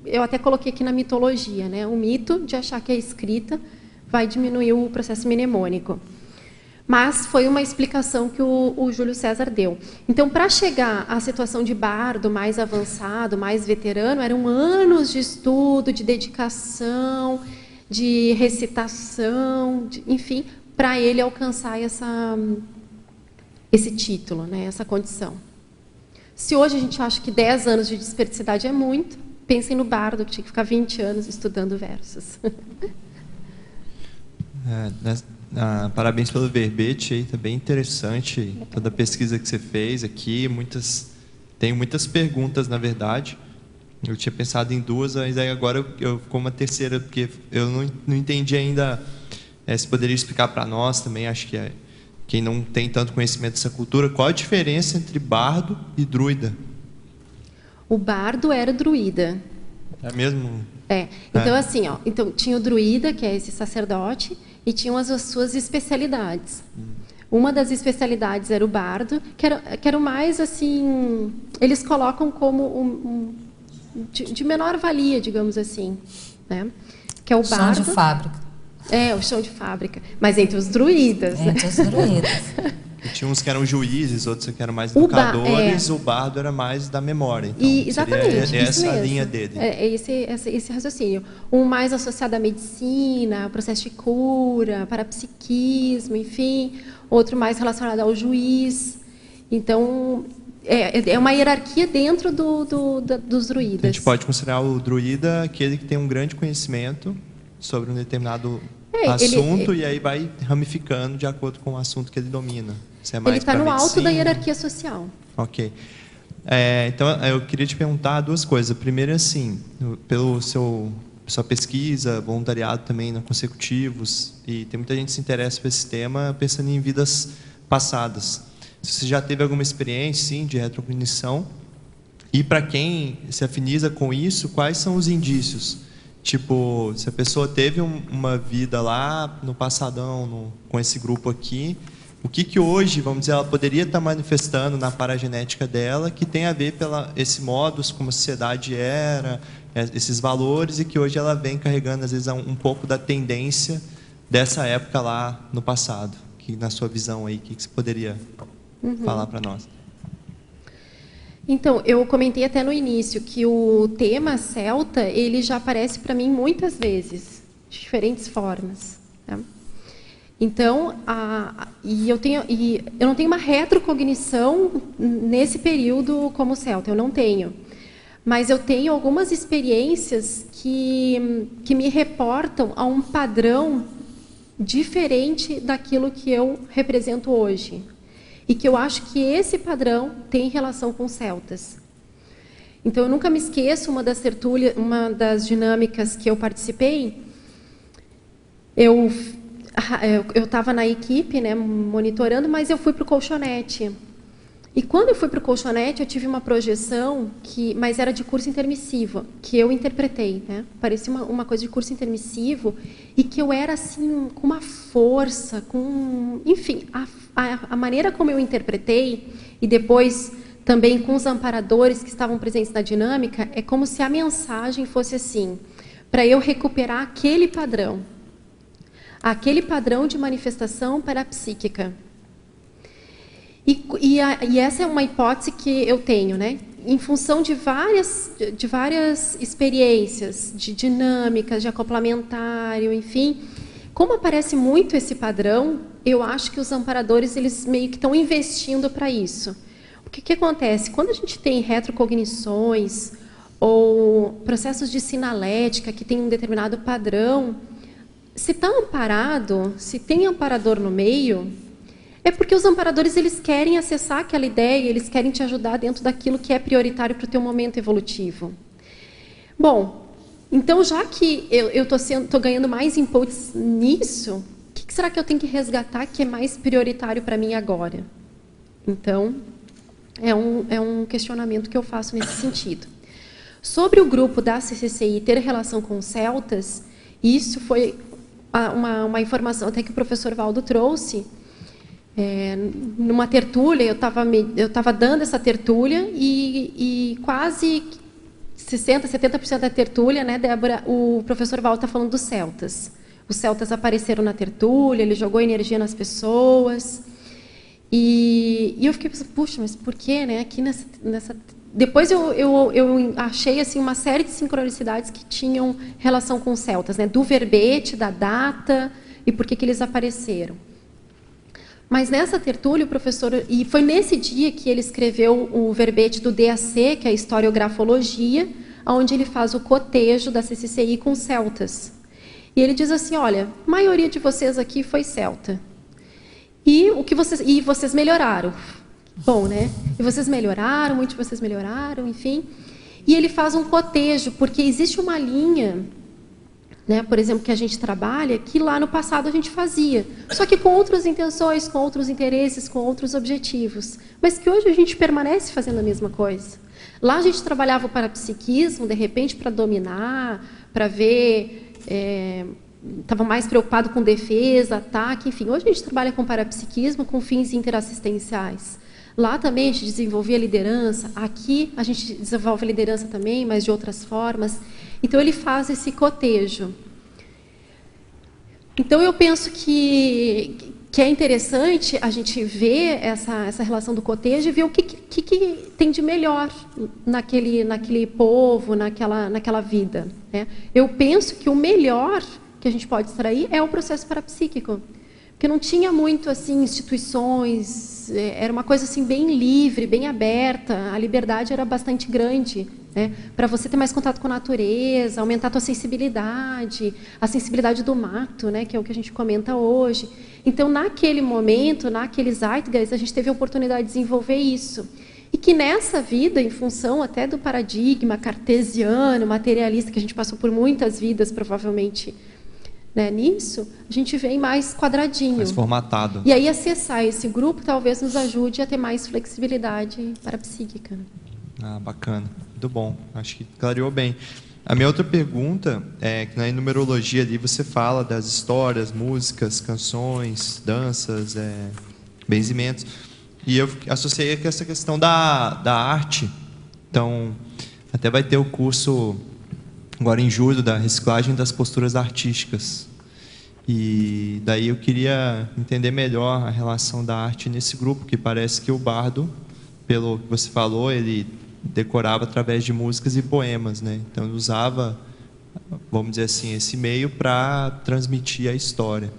Eu até coloquei aqui na mitologia, né? O mito de achar que a escrita vai diminuir o processo mnemônico. Mas foi uma explicação que o Júlio César deu. Então, para chegar à situação de bardo mais avançado, mais veterano, eram anos de estudo, de dedicação, de recitação, enfim, para ele alcançar esse título, né, essa condição. Se hoje a gente acha que 10 anos de dispersidade é muito, pensem no bardo, que tinha que ficar 20 anos estudando versos. Parabéns pelo verbete, está bem interessante toda a pesquisa que você fez aqui. Tenho muitas perguntas, na verdade. Eu tinha pensado em 2, mas aí agora eu ficou uma terceira, porque eu não entendi ainda. Se poderia explicar para nós também, acho que quem não tem tanto conhecimento dessa cultura, qual a diferença entre bardo e druida? O bardo era druida. É mesmo? Então, assim, então, tinha o druida, que é esse sacerdote, e tinham as suas especialidades. Uma das especialidades era o bardo, que era o mais, assim, eles colocam como de menor valia, digamos assim, né? Que é o bardo. Chão de fábrica. O chão de fábrica. Mas entre os druidas. Entre os druidas. E tinha uns que eram juízes, outros que eram mais educadores, o bardo era mais da memória. Então, exatamente. Essa a linha dele. Esse raciocínio. Um mais associado à medicina, ao processo de cura, parapsiquismo, enfim. Outro mais relacionado ao juiz. Então, é uma hierarquia dentro dos druidas. Então, a gente pode considerar o druida aquele que tem um grande conhecimento sobre um determinado assunto, e aí vai ramificando de acordo com o assunto que ele domina. Ele está no alto da hierarquia social. Ok. Então, eu queria te perguntar 2 coisas. A primeira, assim, pela sua pesquisa, voluntariado também na Consecutivos, e tem muita gente que se interessa por esse tema pensando em vidas passadas. Se você já teve alguma experiência, sim, de retrocognição, e para quem se afiniza com isso, quais são os indícios? Tipo, se a pessoa teve uma vida lá no passadão, com esse grupo aqui, o que hoje, vamos dizer, ela poderia estar manifestando na paragenética dela, que tem a ver esse modus, como a sociedade era, esses valores, e que hoje ela vem carregando, às vezes, um pouco da tendência dessa época lá no passado. Que, na sua visão aí, o que você poderia falar para nós? Então, eu comentei até no início que o tema celta, ele já aparece para mim muitas vezes, de diferentes formas. Tá? Então, eu não tenho uma retrocognição nesse período como celta, eu não tenho. Mas eu tenho algumas experiências que me reportam a um padrão diferente daquilo que eu represento hoje. E que eu acho que esse padrão tem relação com celtas. Então, eu nunca me esqueço, uma das dinâmicas que eu participei, eu estava na equipe, né, monitorando, mas eu fui para o colchonete. E quando eu fui para o colchonete, eu tive uma projeção, mas era de curso intermissivo, que eu interpretei. Né? Parecia uma coisa de curso intermissivo, e que eu era assim, com uma força, enfim, a maneira como eu interpretei, e depois também com os amparadores que estavam presentes na dinâmica, é como se a mensagem fosse assim, para eu recuperar aquele padrão de manifestação parapsíquica. E essa é uma hipótese que eu tenho, né? em função de várias experiências, de dinâmicas, de acoplamentário, enfim, como aparece muito esse padrão, eu acho que os amparadores eles meio que estão investindo para isso. O que acontece? Quando a gente tem retrocognições ou processos de sinalética que tem um determinado padrão, se está amparado, se tem amparador no meio, é porque os amparadores eles querem acessar aquela ideia, eles querem te ajudar dentro daquilo que é prioritário para o teu momento evolutivo. Bom, então já que eu estou ganhando mais inputs nisso, o que será que eu tenho que resgatar que é mais prioritário para mim agora? Então, é um questionamento que eu faço nesse sentido. Sobre o grupo da CCCI ter relação com os celtas, isso foi uma informação até que o professor Valdo trouxe. Numa tertúlia, eu estava dando essa tertúlia e quase 60%, 70% da tertúlia, né, Débora, o professor Valdo está falando dos celtas. Os celtas apareceram na tertúlia, ele jogou energia nas pessoas. E eu fiquei pensando, puxa, mas por quê, né? Aqui nessa... Depois eu achei assim, uma série de sincronicidades que tinham relação com os celtas, né? Do verbete, da data e por que eles apareceram. Mas nessa tertúlia, o professor... E foi nesse dia que ele escreveu o verbete do DAC, que é a historiografologia, onde ele faz o cotejo da CCCI com os celtas. E ele diz assim, olha, a maioria de vocês aqui foi celta. E vocês melhoraram. Bom, né? E vocês melhoraram, muitos de vocês melhoraram, enfim. E ele faz um cotejo, porque existe uma linha, né, por exemplo, que a gente trabalha, que lá no passado a gente fazia. Só que com outras intenções, com outros interesses, com outros objetivos. Mas que hoje a gente permanece fazendo a mesma coisa. Lá a gente trabalhava o parapsiquismo, de repente, para dominar, para ver... estava mais preocupado com defesa, ataque, enfim. Hoje a gente trabalha com parapsiquismo com fins interassistenciais. Lá também a gente desenvolvia liderança, aqui a gente desenvolve liderança também, mas de outras formas. Então ele faz esse cotejo. Então eu penso que é interessante a gente ver essa relação do cotejo e ver o que tem de melhor naquele povo, naquela vida, né? Eu penso que o melhor que a gente pode extrair é o processo parapsíquico, porque não tinha muito assim instituições, era uma coisa assim bem livre, bem aberta, a liberdade era bastante grande, né? Para você ter mais contato com a natureza, aumentar a tua sensibilidade, a sensibilidade do mato, né? Que é o que a gente comenta hoje. Então, naquele momento, naquele zeitgeist, a gente teve a oportunidade de desenvolver isso. E que nessa vida, em função até do paradigma cartesiano, materialista, que a gente passou por muitas vidas, provavelmente, né, nisso, a gente vem mais quadradinho. Mais formatado. E aí, acessar esse grupo talvez nos ajude a ter mais flexibilidade parapsíquica. Ah, bacana. Muito bom. Acho que clareou bem. A minha outra pergunta é que na numerologia ali você fala das histórias, músicas, canções, danças, benzimentos. E eu associei com essa questão da arte. Então, até vai ter o curso agora em julho da reciclagem das posturas artísticas. E daí eu queria entender melhor a relação da arte nesse grupo, que parece que o bardo, pelo que você falou, ele decorava através de músicas e poemas, né? Então ele usava, vamos dizer assim, esse meio para transmitir a história.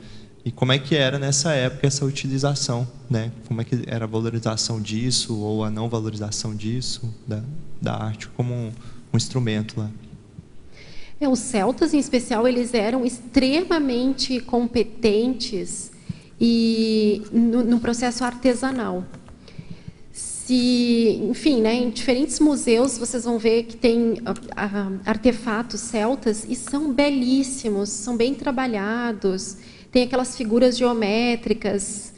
E como é que era nessa época essa utilização, né? Como é que era a valorização disso ou a não valorização disso, da arte como um instrumento lá? Os celtas, em especial, eles eram extremamente competentes no processo artesanal. Enfim, né, em diferentes museus vocês vão ver que tem artefatos celtas e são belíssimos, são bem trabalhados. Tem aquelas figuras geométricas,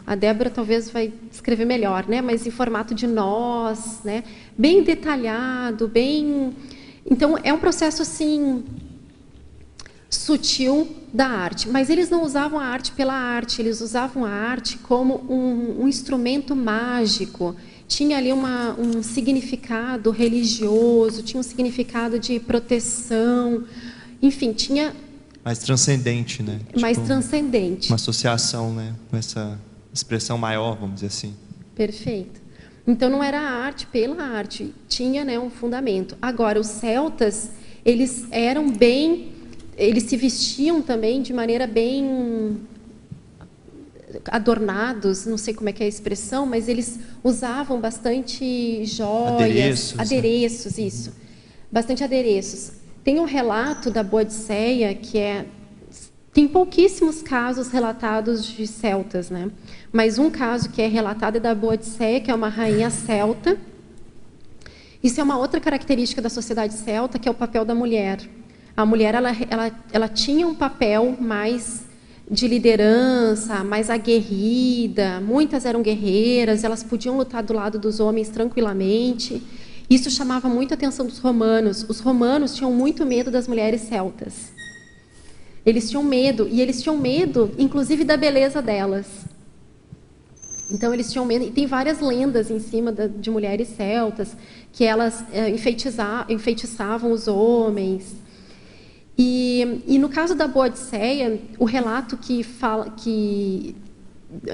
a Débora talvez vai escrever melhor, né, mas em formato de nós, né, bem detalhado, bem... Então, é um processo, assim, sutil da arte. Mas eles não usavam a arte pela arte, eles usavam a arte como um instrumento mágico. Tinha ali um significado religioso, tinha um significado de proteção. Enfim, tinha... Mais transcendente, né? Mais transcendente. Uma associação, né? Com essa expressão maior, vamos dizer assim. Perfeito. Então, não era arte pela arte, tinha, né, um fundamento. Agora, os celtas, eles eram bem... Eles se vestiam também de maneira bem adornados, não sei como é que é a expressão, mas eles usavam bastante joias, adereços, isso, bastante adereços. Tem um relato da Boadicea que tem pouquíssimos casos relatados de celtas, né? Mas um caso que é relatado é da Boadicea, que é uma rainha celta. Isso é uma outra característica da sociedade celta, que é o papel da mulher. A mulher ela tinha um papel mais de liderança, mais aguerrida, muitas eram guerreiras, elas podiam lutar do lado dos homens tranquilamente. Isso chamava muito a atenção dos romanos. Os romanos tinham muito medo das mulheres celtas. Eles tinham medo, e eles tinham medo, inclusive, da beleza delas. Então, eles tinham medo, e tem várias lendas em cima de mulheres celtas, que elas enfeitiçavam os homens. E no caso da Boadicea, o relato que fala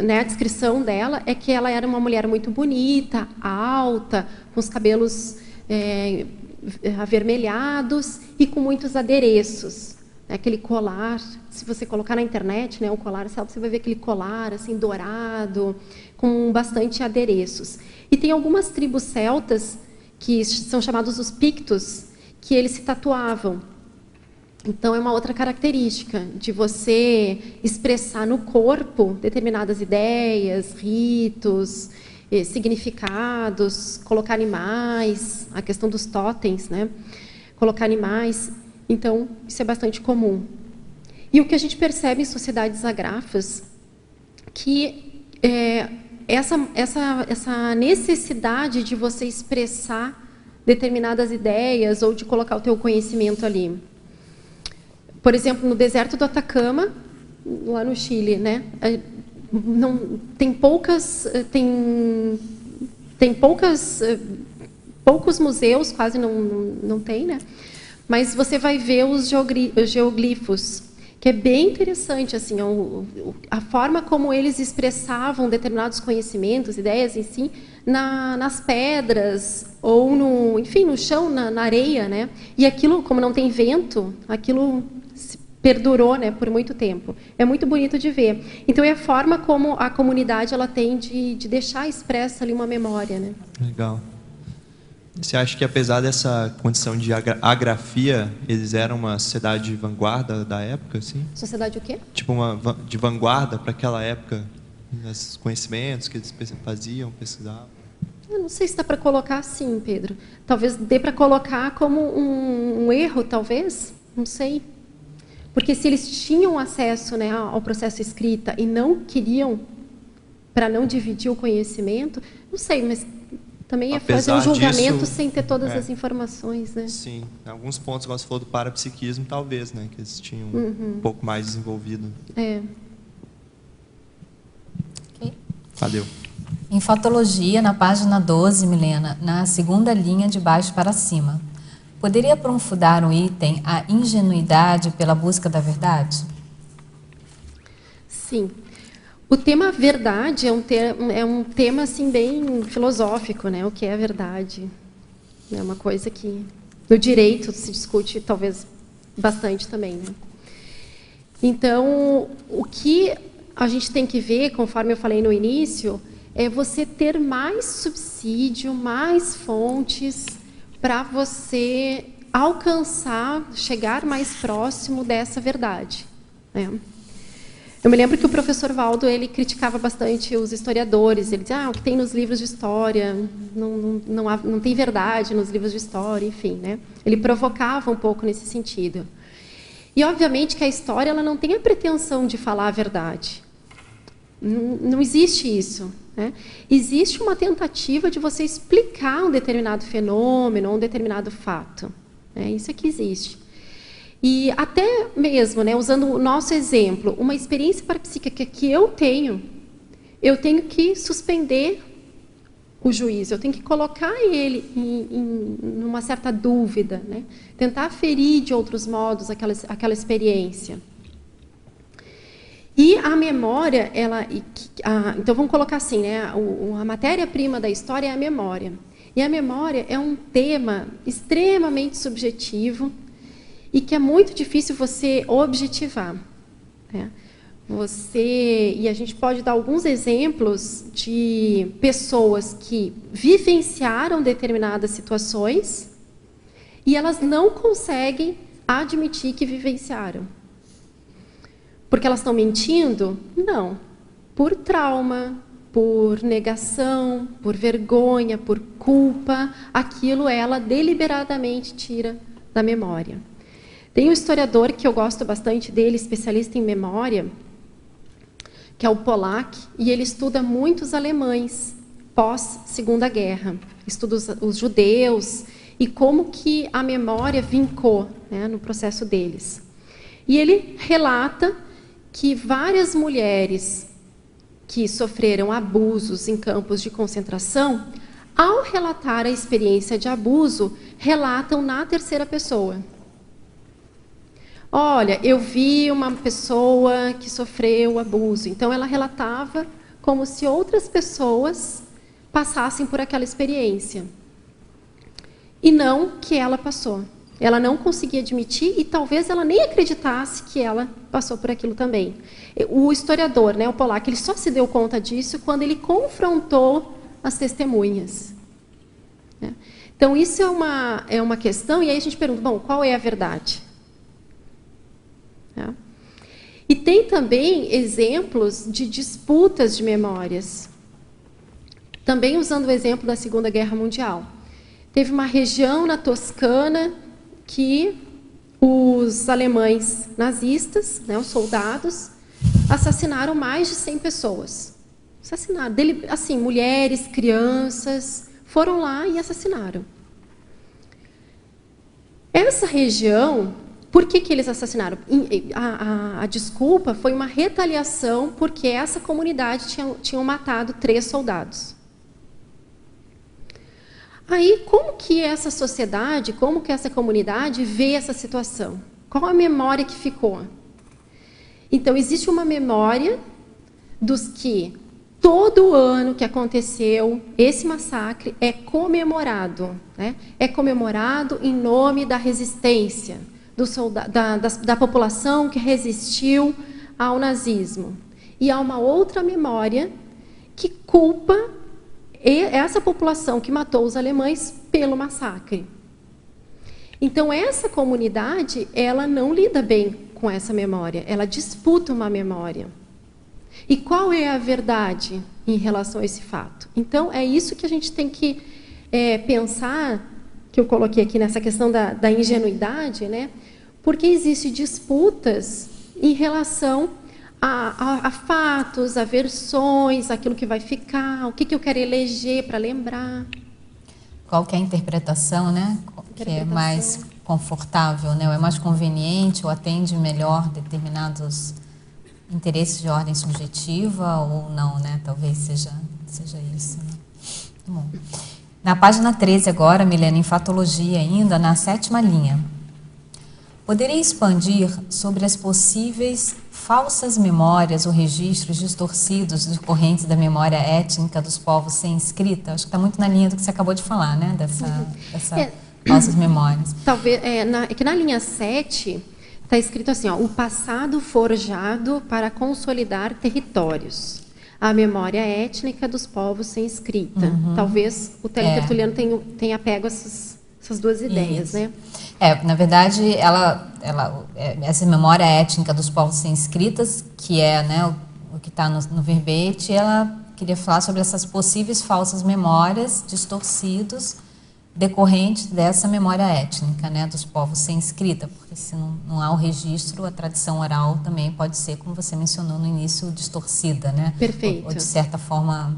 né, a descrição dela é que ela era uma mulher muito bonita, alta, com os cabelos avermelhados e com muitos adereços. Aquele colar, se você colocar na internet, né, o colar, você vai ver aquele colar assim dourado, com bastante adereços. E tem algumas tribos celtas que são chamados os pictos, que eles se tatuavam. Então, é uma outra característica de você expressar no corpo determinadas ideias, ritos, significados, colocar animais, a questão dos totens, né? Colocar animais. Então, isso é bastante comum. E o que a gente percebe em sociedades agrafas, que essa necessidade de você expressar determinadas ideias ou de colocar o teu conhecimento ali. Por exemplo, no deserto do Atacama, lá no Chile, né? Tem poucos museus, quase não tem, né? Mas você vai ver os geoglifos, que é bem interessante, assim, a forma como eles expressavam determinados conhecimentos, ideias em si, nas pedras ou no chão, na areia, né? E aquilo, como não tem vento, aquilo perdurou, né, por muito tempo. É muito bonito de ver. Então, é a forma como a comunidade ela tem de deixar expressa ali uma memória, né? Legal. Você acha que, apesar dessa condição de agrafia, eles eram uma sociedade de vanguarda da época, assim? Sociedade o quê? Tipo, de vanguarda para aquela época, nesses conhecimentos que eles faziam, pesquisavam? Eu não sei se dá para colocar assim, Pedro. Talvez dê para colocar como um erro, talvez. Não sei. Porque se eles tinham acesso, né, ao processo escrita e não queriam, para não dividir o conhecimento, não sei, mas também é fazer um julgamento sem ter todas as informações, né? Sim, em alguns pontos, igual você falou do parapsiquismo, talvez, né, que eles tinham um pouco mais desenvolvido. Okay. Valeu. Em Fotologia, na página 12, Milena, na segunda linha de baixo para cima, poderia aprofundar um item, a ingenuidade pela busca da verdade? Sim. O tema verdade é um tema assim, bem filosófico, né? O que é a verdade? É uma coisa que no direito se discute talvez bastante também, né? Então, o que a gente tem que ver, conforme eu falei no início, é você ter mais subsídio, mais fontes para você alcançar, chegar mais próximo dessa verdade, né? Eu me lembro que o professor Valdo, ele criticava bastante os historiadores. Ele dizia, o que tem nos livros de história, não tem verdade nos livros de história, enfim, né? Ele provocava um pouco nesse sentido. E, obviamente, que a história ela não tem a pretensão de falar a verdade. Não existe isso, né? Existe uma tentativa de você explicar um determinado fenômeno, um determinado fato. Isso é que existe. E até mesmo, né, usando o nosso exemplo, uma experiência parapsíquica que eu tenho que suspender o juízo, eu tenho que colocar ele em uma certa dúvida, né? Tentar ferir de outros modos aquela experiência. E a memória, então vamos colocar assim, né? A matéria-prima da história é a memória. E a memória é um tema extremamente subjetivo e que é muito difícil você objetivar, né? E a gente pode dar alguns exemplos de pessoas que vivenciaram determinadas situações e elas não conseguem admitir que vivenciaram. Porque elas estão mentindo? Não. Por trauma, por negação, por vergonha, por culpa, aquilo ela deliberadamente tira da memória. Tem um historiador que eu gosto bastante dele, especialista em memória, que é o Pollack, e ele estuda muitos alemães pós-Segunda Guerra. Estuda os judeus e como que a memória vincou, né, no processo deles. E ele relata que várias mulheres que sofreram abusos em campos de concentração, ao relatar a experiência de abuso, relatam na terceira pessoa. Olha, eu vi uma pessoa que sofreu abuso. Então, ela relatava como se outras pessoas passassem por aquela experiência. E não que ela passou. Ela não conseguia admitir e talvez ela nem acreditasse que ela passou por aquilo também. O historiador, né, o Pollack, ele só se deu conta disso quando ele confrontou as testemunhas. Então, isso é uma questão, e aí a gente pergunta, bom, qual é a verdade? E tem também exemplos de disputas de memórias. Também usando o exemplo da Segunda Guerra Mundial. Teve uma região na Toscana que os alemães nazistas, né, os soldados, assassinaram mais de 100 pessoas. Assassinaram, assim, mulheres, crianças, foram lá e assassinaram. Essa região, por que eles assassinaram? A desculpa foi uma retaliação porque essa comunidade tinha matado 3 soldados. Aí, como que essa sociedade, como que essa comunidade vê essa situação? Qual a memória que ficou? Então, existe uma memória dos que todo ano que aconteceu esse massacre é comemorado, né? É comemorado em nome da resistência, da população que resistiu ao nazismo. E há uma outra memória que culpa essa população que matou os alemães pelo massacre. Então, essa comunidade, ela não lida bem com essa memória, ela disputa uma memória. E qual é a verdade em relação a esse fato? Então, é isso que a gente tem que pensar, que eu coloquei aqui nessa questão da ingenuidade, né? Porque existem disputas em relação a fatos, a versões, aquilo que vai ficar, o que eu quero eleger para lembrar. Qual que é a interpretação, né? Que é mais confortável, né? Ou é mais conveniente, ou atende melhor determinados interesses de ordem subjetiva, ou não, né? Talvez seja isso, né? Bom. Na página 13 agora, Milena, em Fatologia ainda, na 7ª linha. Poderia expandir sobre as possíveis falsas memórias ou registros distorcidos decorrentes da memória étnica dos povos sem escrita? Acho que está muito na linha do que você acabou de falar, né? Dessa falsas memórias. Talvez, é que na linha 7 está escrito assim, ó, o passado forjado para consolidar territórios. A memória étnica dos povos sem escrita. Talvez o Teletertuliano tenha pego essas 2 ideias, né? Na verdade, essa memória étnica dos povos sem escritas, que é, né, o que está no verbete, ela queria falar sobre essas possíveis falsas memórias distorcidos decorrentes dessa memória étnica, né, dos povos sem escrita, porque se não há o registro, a tradição oral também pode ser, como você mencionou no início, distorcida, né? Perfeito. Ou de certa forma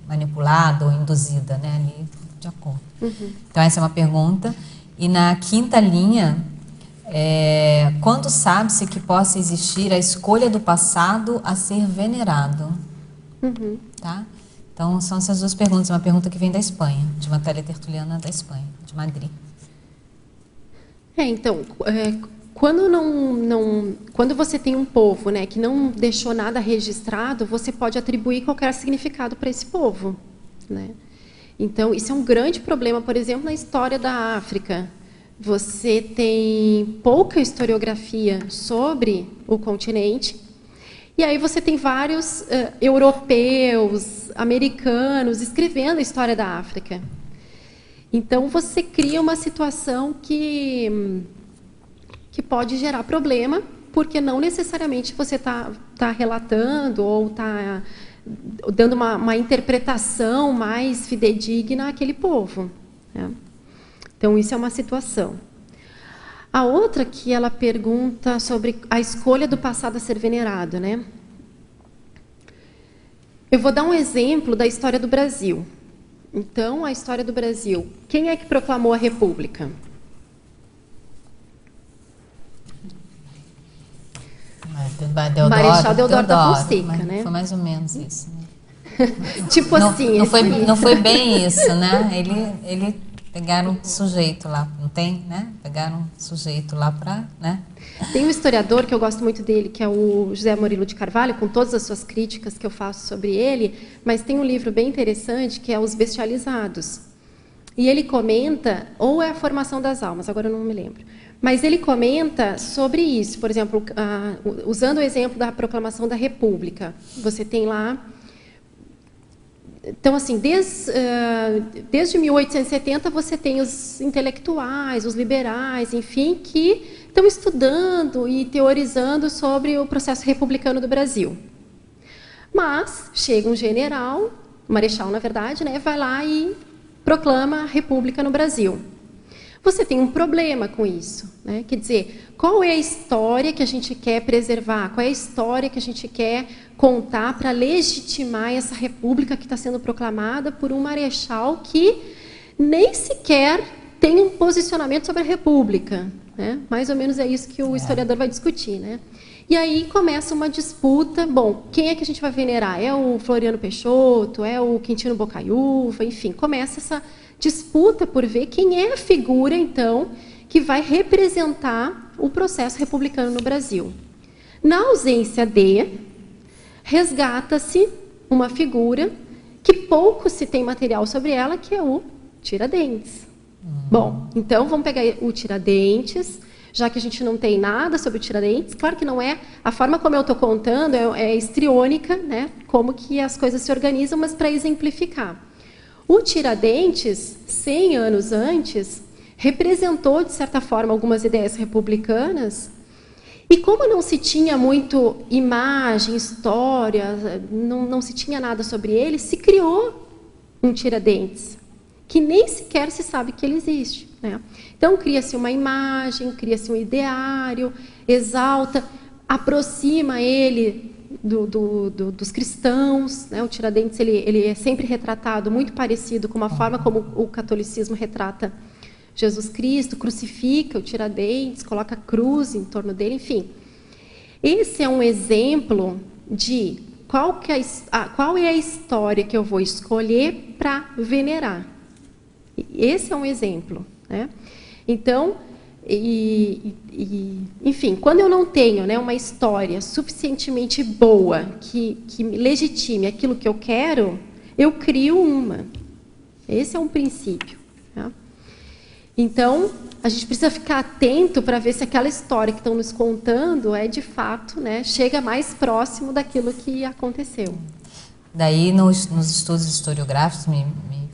manipulada ou induzida, né, ali de acordo. Então, essa é uma pergunta. E na 5ª linha, quando sabe-se que possa existir a escolha do passado a ser venerado? Tá? Então, são essas 2 perguntas. Uma pergunta que vem da Espanha, de uma teletertuliana da Espanha, de Madrid. Então, quando você tem um povo, né, que não deixou nada registrado, você pode atribuir qualquer significado para esse povo, né? Então, isso é um grande problema, por exemplo, na história da África. Você tem pouca historiografia sobre o continente, e aí você tem vários europeus, americanos, escrevendo a história da África. Então, você cria uma situação que pode gerar problema, porque não necessariamente você está relatando ou está dando uma interpretação mais fidedigna àquele povo, né? Então, isso é uma situação. A outra que ela pergunta sobre a escolha do passado a ser venerado, né? Eu vou dar um exemplo da história do Brasil. Então, a história do Brasil. Quem é que proclamou a República? Marechal Deodoro da Fonseca, né? Foi mais ou menos isso, né? Tipo assim... Não foi bem isso, né? Ele pegaram um sujeito lá, não tem, né? Pegaram um sujeito lá para, né? Tem um historiador que eu gosto muito dele, que é o José Murilo de Carvalho, com todas as suas críticas que eu faço sobre ele, mas tem um livro bem interessante, que é Os Bestializados. E ele comenta, ou é a Formação das Almas, agora eu não me lembro, mas ele comenta sobre isso. Por exemplo, usando o exemplo da proclamação da República, você tem lá... Então, assim, desde 1870, você tem os intelectuais, os liberais, enfim, que estão estudando e teorizando sobre o processo republicano do Brasil. Mas chega um general, marechal, na verdade, né, vai lá e proclama a República no Brasil. Você tem um problema com isso, né? Quer dizer, qual é a história que a gente quer preservar? Qual é a história que a gente quer contar para legitimar essa república que está sendo proclamada por um marechal que nem sequer tem um posicionamento sobre a república, né? Mais ou menos é isso que o historiador vai discutir, né? E aí começa uma disputa. Bom, quem é que a gente vai venerar? É o Floriano Peixoto? É o Quintino Bocaiúva? Enfim, começa essa disputa por ver quem é a figura, então, que vai representar o processo republicano no Brasil. Na ausência de, resgata-se uma figura que pouco se tem material sobre ela, que é o Tiradentes. Bom, então vamos pegar o Tiradentes, já que a gente não tem nada sobre o Tiradentes. Claro que não é, a forma como eu estou contando é histriônica, né? Como que as coisas se organizam, mas para exemplificar. O Tiradentes, 100 anos antes, representou, de certa forma, algumas ideias republicanas, e como não se tinha muito imagem, história, não se tinha nada sobre ele, se criou um Tiradentes, que nem sequer se sabe que ele existe, né? Então, cria-se uma imagem, cria-se um ideário, exalta, aproxima ele dos cristãos, né? O Tiradentes ele é sempre retratado muito parecido com a forma como o catolicismo retrata Jesus Cristo, crucifica o Tiradentes, coloca a cruz em torno dele, enfim. Esse é um exemplo de qual é a história que eu vou escolher para venerar. Esse é um exemplo, né? Então, enfim, quando eu não tenho, né, uma história suficientemente boa que legitime aquilo que eu quero, eu crio uma. Esse é um princípio, tá? Então, a gente precisa ficar atento para ver se aquela história que estão nos contando é de fato, né, chega mais próximo daquilo que aconteceu. Daí, nos estudos historiográficos, me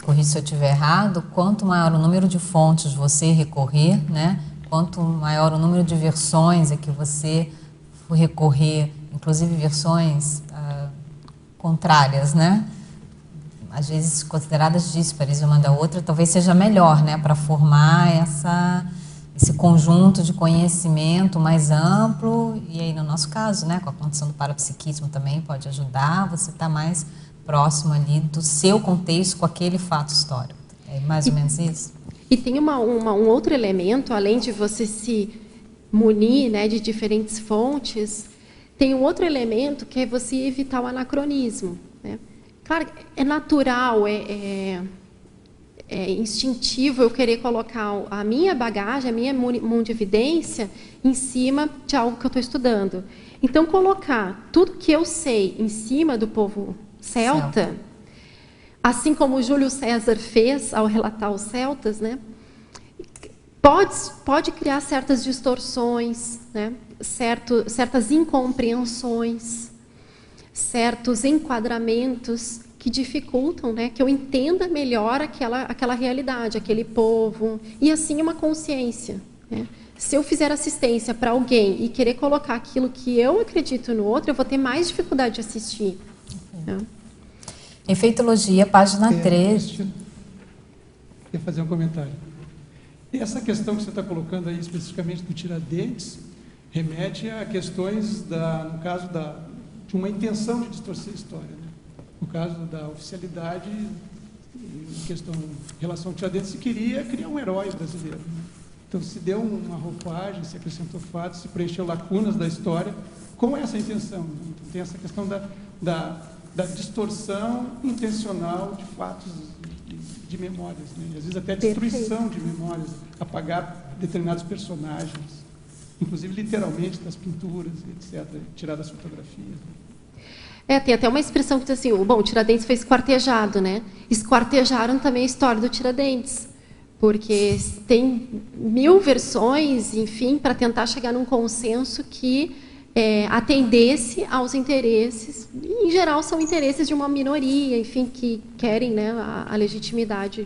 corrija se eu estiver errado, quanto maior o número de fontes você recorrer, né, quanto maior o número de versões a que você for recorrer, inclusive versões contrárias, né, às vezes consideradas díspares uma da outra, talvez seja melhor, né, para formar esse conjunto de conhecimento mais amplo. E aí, no nosso caso, né, com a condição do parapsiquismo também pode ajudar, você está mais próximo ali do seu contexto com aquele fato histórico. É mais ou menos isso? E tem um outro elemento, além de você se munir, né, de diferentes fontes, tem um outro elemento que é você evitar o anacronismo, né? Claro, é natural, é instintivo eu querer colocar a minha bagagem, a minha mundividência em cima de algo que eu estou estudando. Então, colocar tudo que eu sei em cima do povo celta, assim como o Júlio César fez ao relatar os celtas, né, pode criar certas distorções, né, certas incompreensões, certos enquadramentos que dificultam, né, que eu entenda melhor aquela realidade, aquele povo, e assim uma consciência, né? Se eu fizer assistência para alguém e querer colocar aquilo que eu acredito no outro, eu vou ter mais dificuldade de assistir. Né? Efeitologia, página 3. Quer fazer um comentário. E essa questão que você está colocando aí, especificamente do Tiradentes, remete a questões, no caso, de uma intenção de distorcer a história. Né? No caso da oficialidade, em questão, em relação ao Tiradentes, se queria criar um herói brasileiro. Né? Então, se deu uma roupagem, se acrescentou fatos, se preencheu lacunas da história com essa intenção. Né? Então, tem essa questão da distorção intencional de fatos, de memórias. Né? E, às vezes, até a destruição de memórias, apagar determinados personagens, inclusive, literalmente, das pinturas, etc., tirar das fotografias. Tem até uma expressão que diz assim, o Tiradentes foi esquartejado, né? Esquartejaram também a história do Tiradentes, porque tem 1000 versões, enfim, para tentar chegar num consenso que atendesse aos interesses, e, em geral, são interesses de uma minoria, enfim, que querem, né, a legitimidade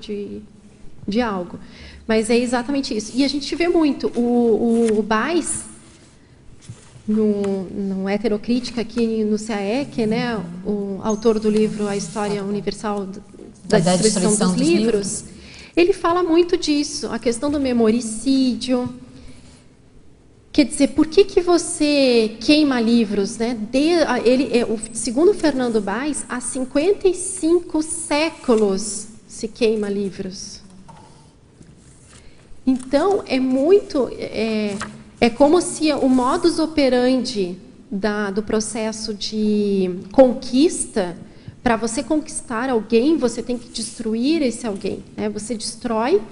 de algo. Mas é exatamente isso. E a gente vê muito. O Baez, no Heterocrítica, aqui no CAEC, né, o autor do livro A História Universal da Destruição dos Livros, ele fala muito disso, a questão do memoricídio. Quer dizer, por que você queima livros? Né? Segundo o Fernando Baez, há 55 séculos se queima livros. Então, é como se o modus operandi do processo de conquista, para você conquistar alguém, você tem que destruir esse alguém. Né? Você destrói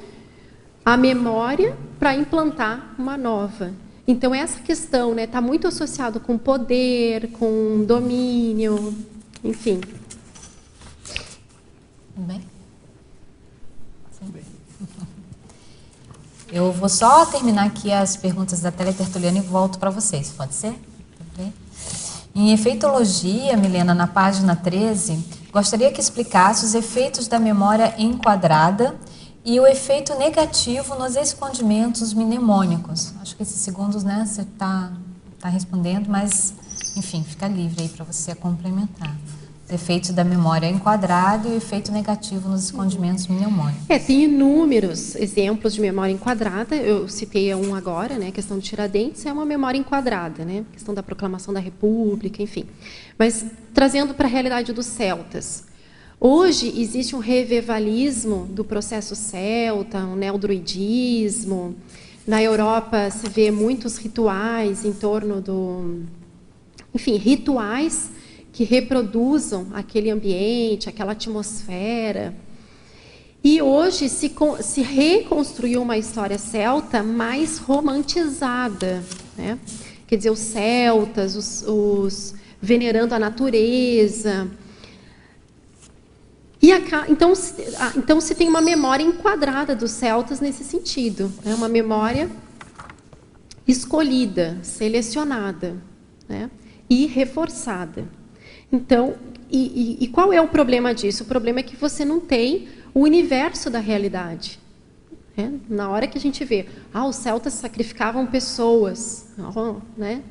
a memória para implantar uma nova. Então, essa questão está muito associado com poder, com domínio, enfim. Tudo bem? Sim. Eu vou só terminar aqui as perguntas da Teletertuliana e volto para vocês, pode ser? Em efeitologia, Milena, na página 13, gostaria que explicasse os efeitos da memória enquadrada e o efeito negativo nos escondimentos mnemônicos. Acho que esses segundos, né, você está respondendo, mas, enfim, fica livre aí para você complementar. Os efeitos da memória enquadrada e o efeito negativo nos escondimentos mnemônicos. Tem inúmeros exemplos de memória enquadrada. Eu citei um agora, né? A questão do Tiradentes é uma memória enquadrada, né? A questão da proclamação da República, enfim. Mas, trazendo para a realidade dos celtas, hoje existe um revivalismo do processo celta, um neodruidismo. Na Europa se vê muitos rituais em torno do... Enfim, rituais que reproduzam aquele ambiente, aquela atmosfera. E hoje se reconstruiu uma história celta mais romantizada. Né? Quer dizer, os celtas, os venerando a natureza. Então se tem uma memória enquadrada dos celtas nesse sentido, né? Uma memória escolhida, selecionada, né? E reforçada. Então, e qual é o problema disso? O problema é que você não tem o universo da realidade. Né? Na hora que a gente vê, os celtas sacrificavam pessoas, né?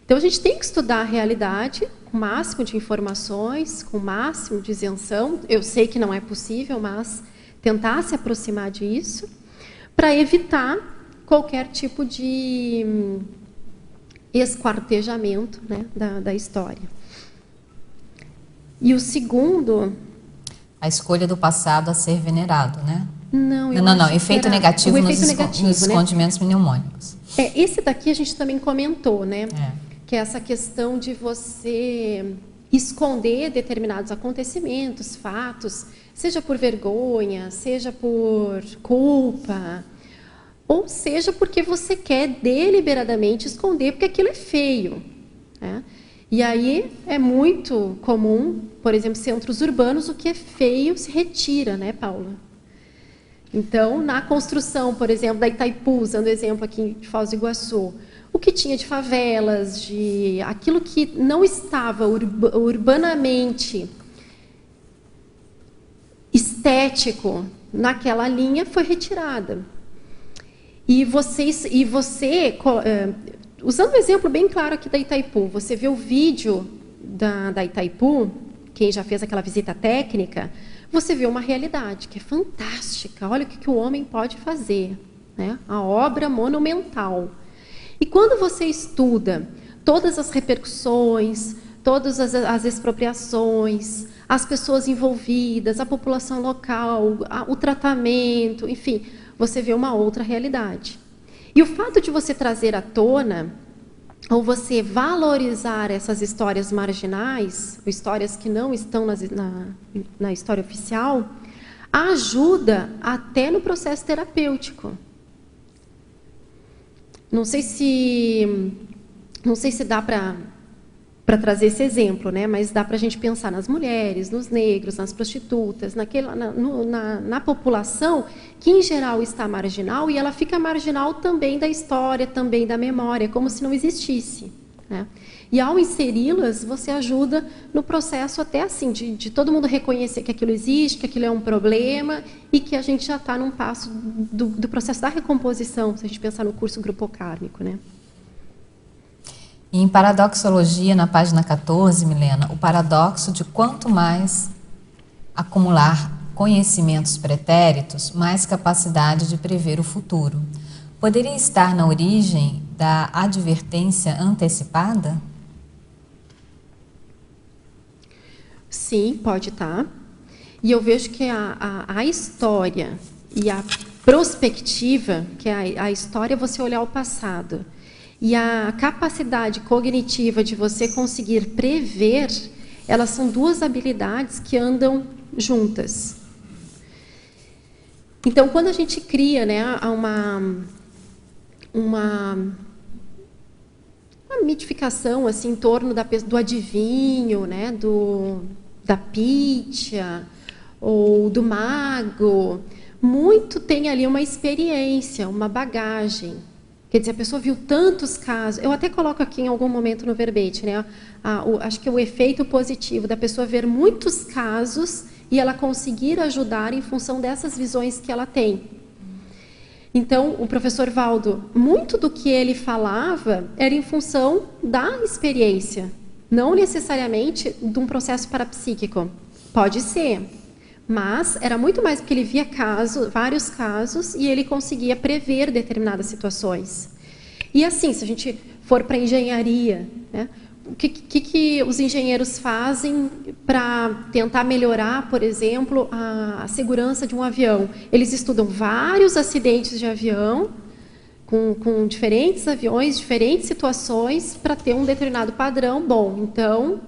Então, a gente tem que estudar a realidade com o máximo de informações, com o máximo de isenção. Eu sei que não é possível, mas tentar se aproximar disso para evitar qualquer tipo de esquartejamento, né, da história. E o segundo... A escolha do passado a ser venerado, né? Não, efeito negativo nos escondimentos mnemônicos. Esse daqui a gente também comentou, né? Que é essa questão de você esconder determinados acontecimentos, fatos, Seja por vergonha, seja por culpa, ou seja porque você quer deliberadamente esconder porque aquilo é feio, né? E aí é muito comum, por exemplo, centros urbanos, o que é feio se retira, né, Paula? Então, na construção, por exemplo, da Itaipu, usando o exemplo aqui de Foz do Iguaçu, o que tinha de favelas, de aquilo que não estava urbanamente estético naquela linha foi retirada. E você, usando um exemplo bem claro aqui da Itaipu, você vê o vídeo da Itaipu, quem já fez aquela visita técnica, você vê uma realidade que é fantástica. Olha o que o homem pode fazer, né? A obra monumental. E quando você estuda todas as repercussões, todas as expropriações, as pessoas envolvidas, a população local, o tratamento, enfim, você vê uma outra realidade. E o fato de você trazer à tona, ou você valorizar essas histórias marginais, histórias que não estão na história oficial, ajuda até no processo terapêutico. Não sei se dá para trazer esse exemplo, né? Mas dá para a gente pensar nas mulheres, nos negros, nas prostitutas, na população que, em geral, está marginal, e ela fica marginal também da história, também da memória, como se não existisse, né? E, ao inseri-las, você ajuda no processo até assim, de todo mundo reconhecer que aquilo existe, que aquilo é um problema, e que a gente já está num passo do processo da recomposição, se a gente pensar no curso grupocármico, né? E em Paradoxologia, na página 14, Milena, o paradoxo de quanto mais acumular conhecimentos pretéritos, mais capacidade de prever o futuro. Poderia estar na origem da advertência antecipada? Sim, pode estar. E eu vejo que a história e a prospectiva, que é a história é você olhar o passado, e a capacidade cognitiva de você conseguir prever, elas são duas habilidades que andam juntas. Então, quando a gente cria, né, uma mitificação assim, em torno do adivinho, né, da pítia, ou do mago, muito tem ali uma experiência, uma bagagem. Quer dizer, a pessoa viu tantos casos. Eu até coloco aqui em algum momento no verbete, né? Acho que o efeito positivo da pessoa ver muitos casos e ela conseguir ajudar em função dessas visões que ela tem. Então, o professor Valdo, muito do que ele falava era em função da experiência, não necessariamente de um processo parapsíquico. Pode ser, mas era muito mais porque ele via vários casos, e ele conseguia prever determinadas situações. E assim, se a gente for para a engenharia, né, o que os engenheiros fazem para tentar melhorar, por exemplo, a segurança de um avião? Eles estudam vários acidentes de avião, com diferentes aviões, diferentes situações, para ter um determinado padrão. Bom, então,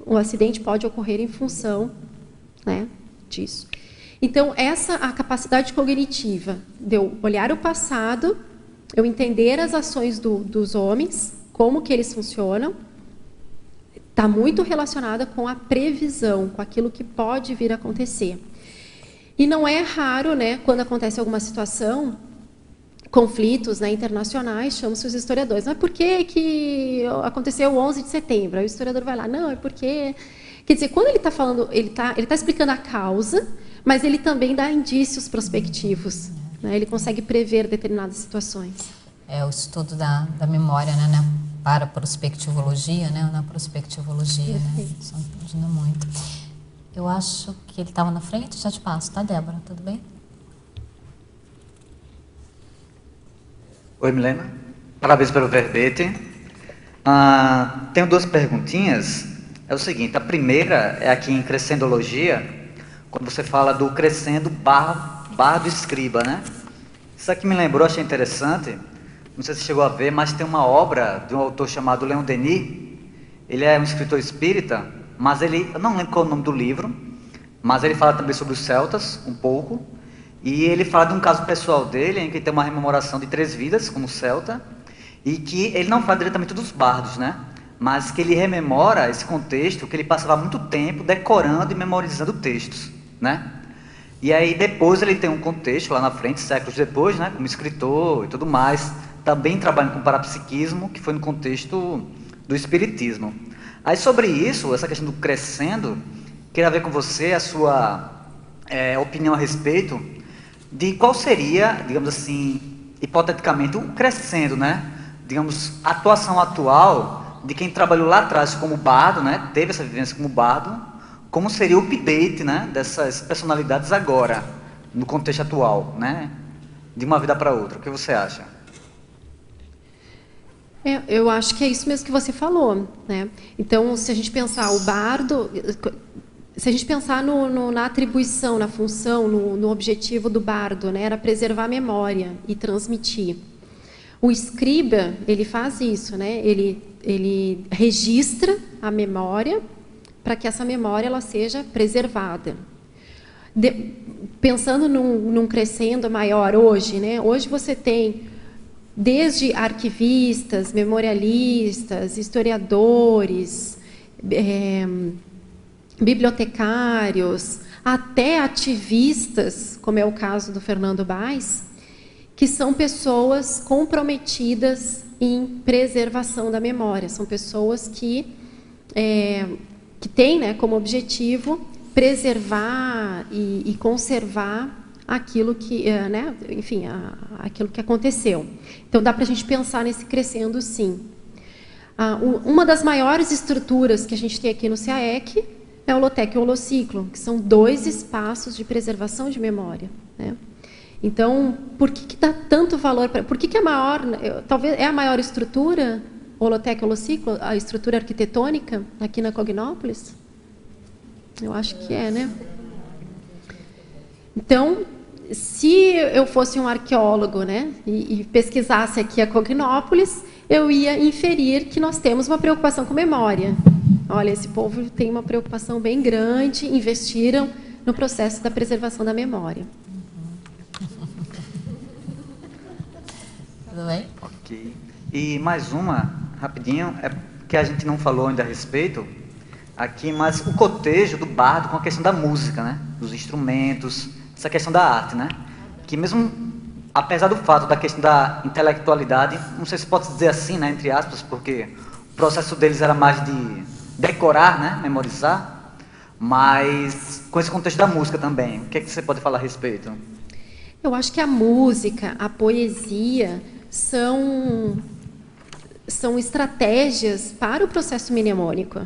o acidente pode ocorrer em função, né, disso. Então, a capacidade cognitiva de eu olhar o passado, eu entender as ações dos homens, como que eles funcionam, está muito relacionada com a previsão, com aquilo que pode vir a acontecer. E não é raro, né, quando acontece alguma situação, conflitos, né, internacionais, chamam-se os historiadores. Mas por que aconteceu o 11 de setembro? Aí o historiador vai lá, não, é porque... Quer dizer, quando ele está falando, ele tá explicando a causa, mas ele também dá indícios prospectivos, né? Ele consegue prever determinadas situações. É o estudo da memória, né, para prospectivologia, né, na prospectivologia, né? Isso ajuda muito. Eu acho que ele estava na frente, já te passo, tá, Débora? Tudo bem? Oi, Milena. Parabéns pelo verbete. Tenho duas perguntinhas. É o seguinte, a primeira é aqui em Crescendologia, quando você fala do crescendo bardo escriba, né? Isso aqui me lembrou, achei interessante, não sei se chegou a ver, mas tem uma obra de um autor chamado Leon Denis. Ele é um escritor espírita, mas eu não lembro qual é o nome do livro, mas ele fala também sobre os celtas, um pouco, e ele fala de um caso pessoal dele, em que tem uma rememoração de 3 vidas como celta, e que ele não fala diretamente dos bardos, né? Mas que ele rememora esse contexto, que ele passava muito tempo decorando e memorizando textos, né? E aí depois ele tem um contexto lá na frente, séculos depois, né, como escritor e tudo mais, também trabalhando com parapsiquismo, que foi no contexto do espiritismo. Aí sobre isso, essa questão do crescendo, queria ver com você a sua opinião a respeito de qual seria, digamos assim, hipoteticamente, o crescendo, né? Digamos, a atuação atual de quem trabalhou lá atrás como bardo, né? Teve essa vivência como bardo, como seria o update, né, dessas personalidades agora, no contexto atual, né? De uma vida para outra. O que você acha? Eu acho que é isso mesmo que você falou, né? Então, se a gente pensar o bardo, se a gente pensar na atribuição, na função, no objetivo do bardo, né, era preservar a memória e transmitir. O escriba, ele faz isso, né? Ele registra a memória para que essa memória ela seja preservada. Pensando num crescendo maior hoje, né? Hoje você tem desde arquivistas, memorialistas, historiadores, bibliotecários, até ativistas, como é o caso do Fernando Baes, que são pessoas comprometidas em preservação da memória. São pessoas que têm, né, como objetivo preservar e conservar aquilo que, né, enfim, aquilo que aconteceu. Então, dá para a gente pensar nesse crescendo, sim. Uma das maiores estruturas que a gente tem aqui no CAEC é o Holotec e o Holociclo, que são 2 espaços de preservação de memória, né? Então, por que dá tanto valor para... Por que é maior... Talvez é a maior estrutura, o Holotec e o Holociclo, a estrutura arquitetônica aqui na Cognópolis? Eu acho que é, né? Então, se eu fosse um arqueólogo, né, e pesquisasse aqui a Cognópolis, eu ia inferir que nós temos uma preocupação com memória. Olha, esse povo tem uma preocupação bem grande, investiram no processo da preservação da memória. Tudo bem? Ok. E mais uma, rapidinho, que a gente não falou ainda a respeito aqui, mas o cotejo do bardo com a questão da música, né? Dos instrumentos, essa questão da arte, né? Que mesmo, apesar do fato da questão da intelectualidade, não sei se pode dizer assim, né, entre aspas, porque o processo deles era mais de decorar, né, memorizar, mas com esse contexto da música também. O que é que você pode falar a respeito? Eu acho que a música, a poesia são estratégias para o processo mnemônico.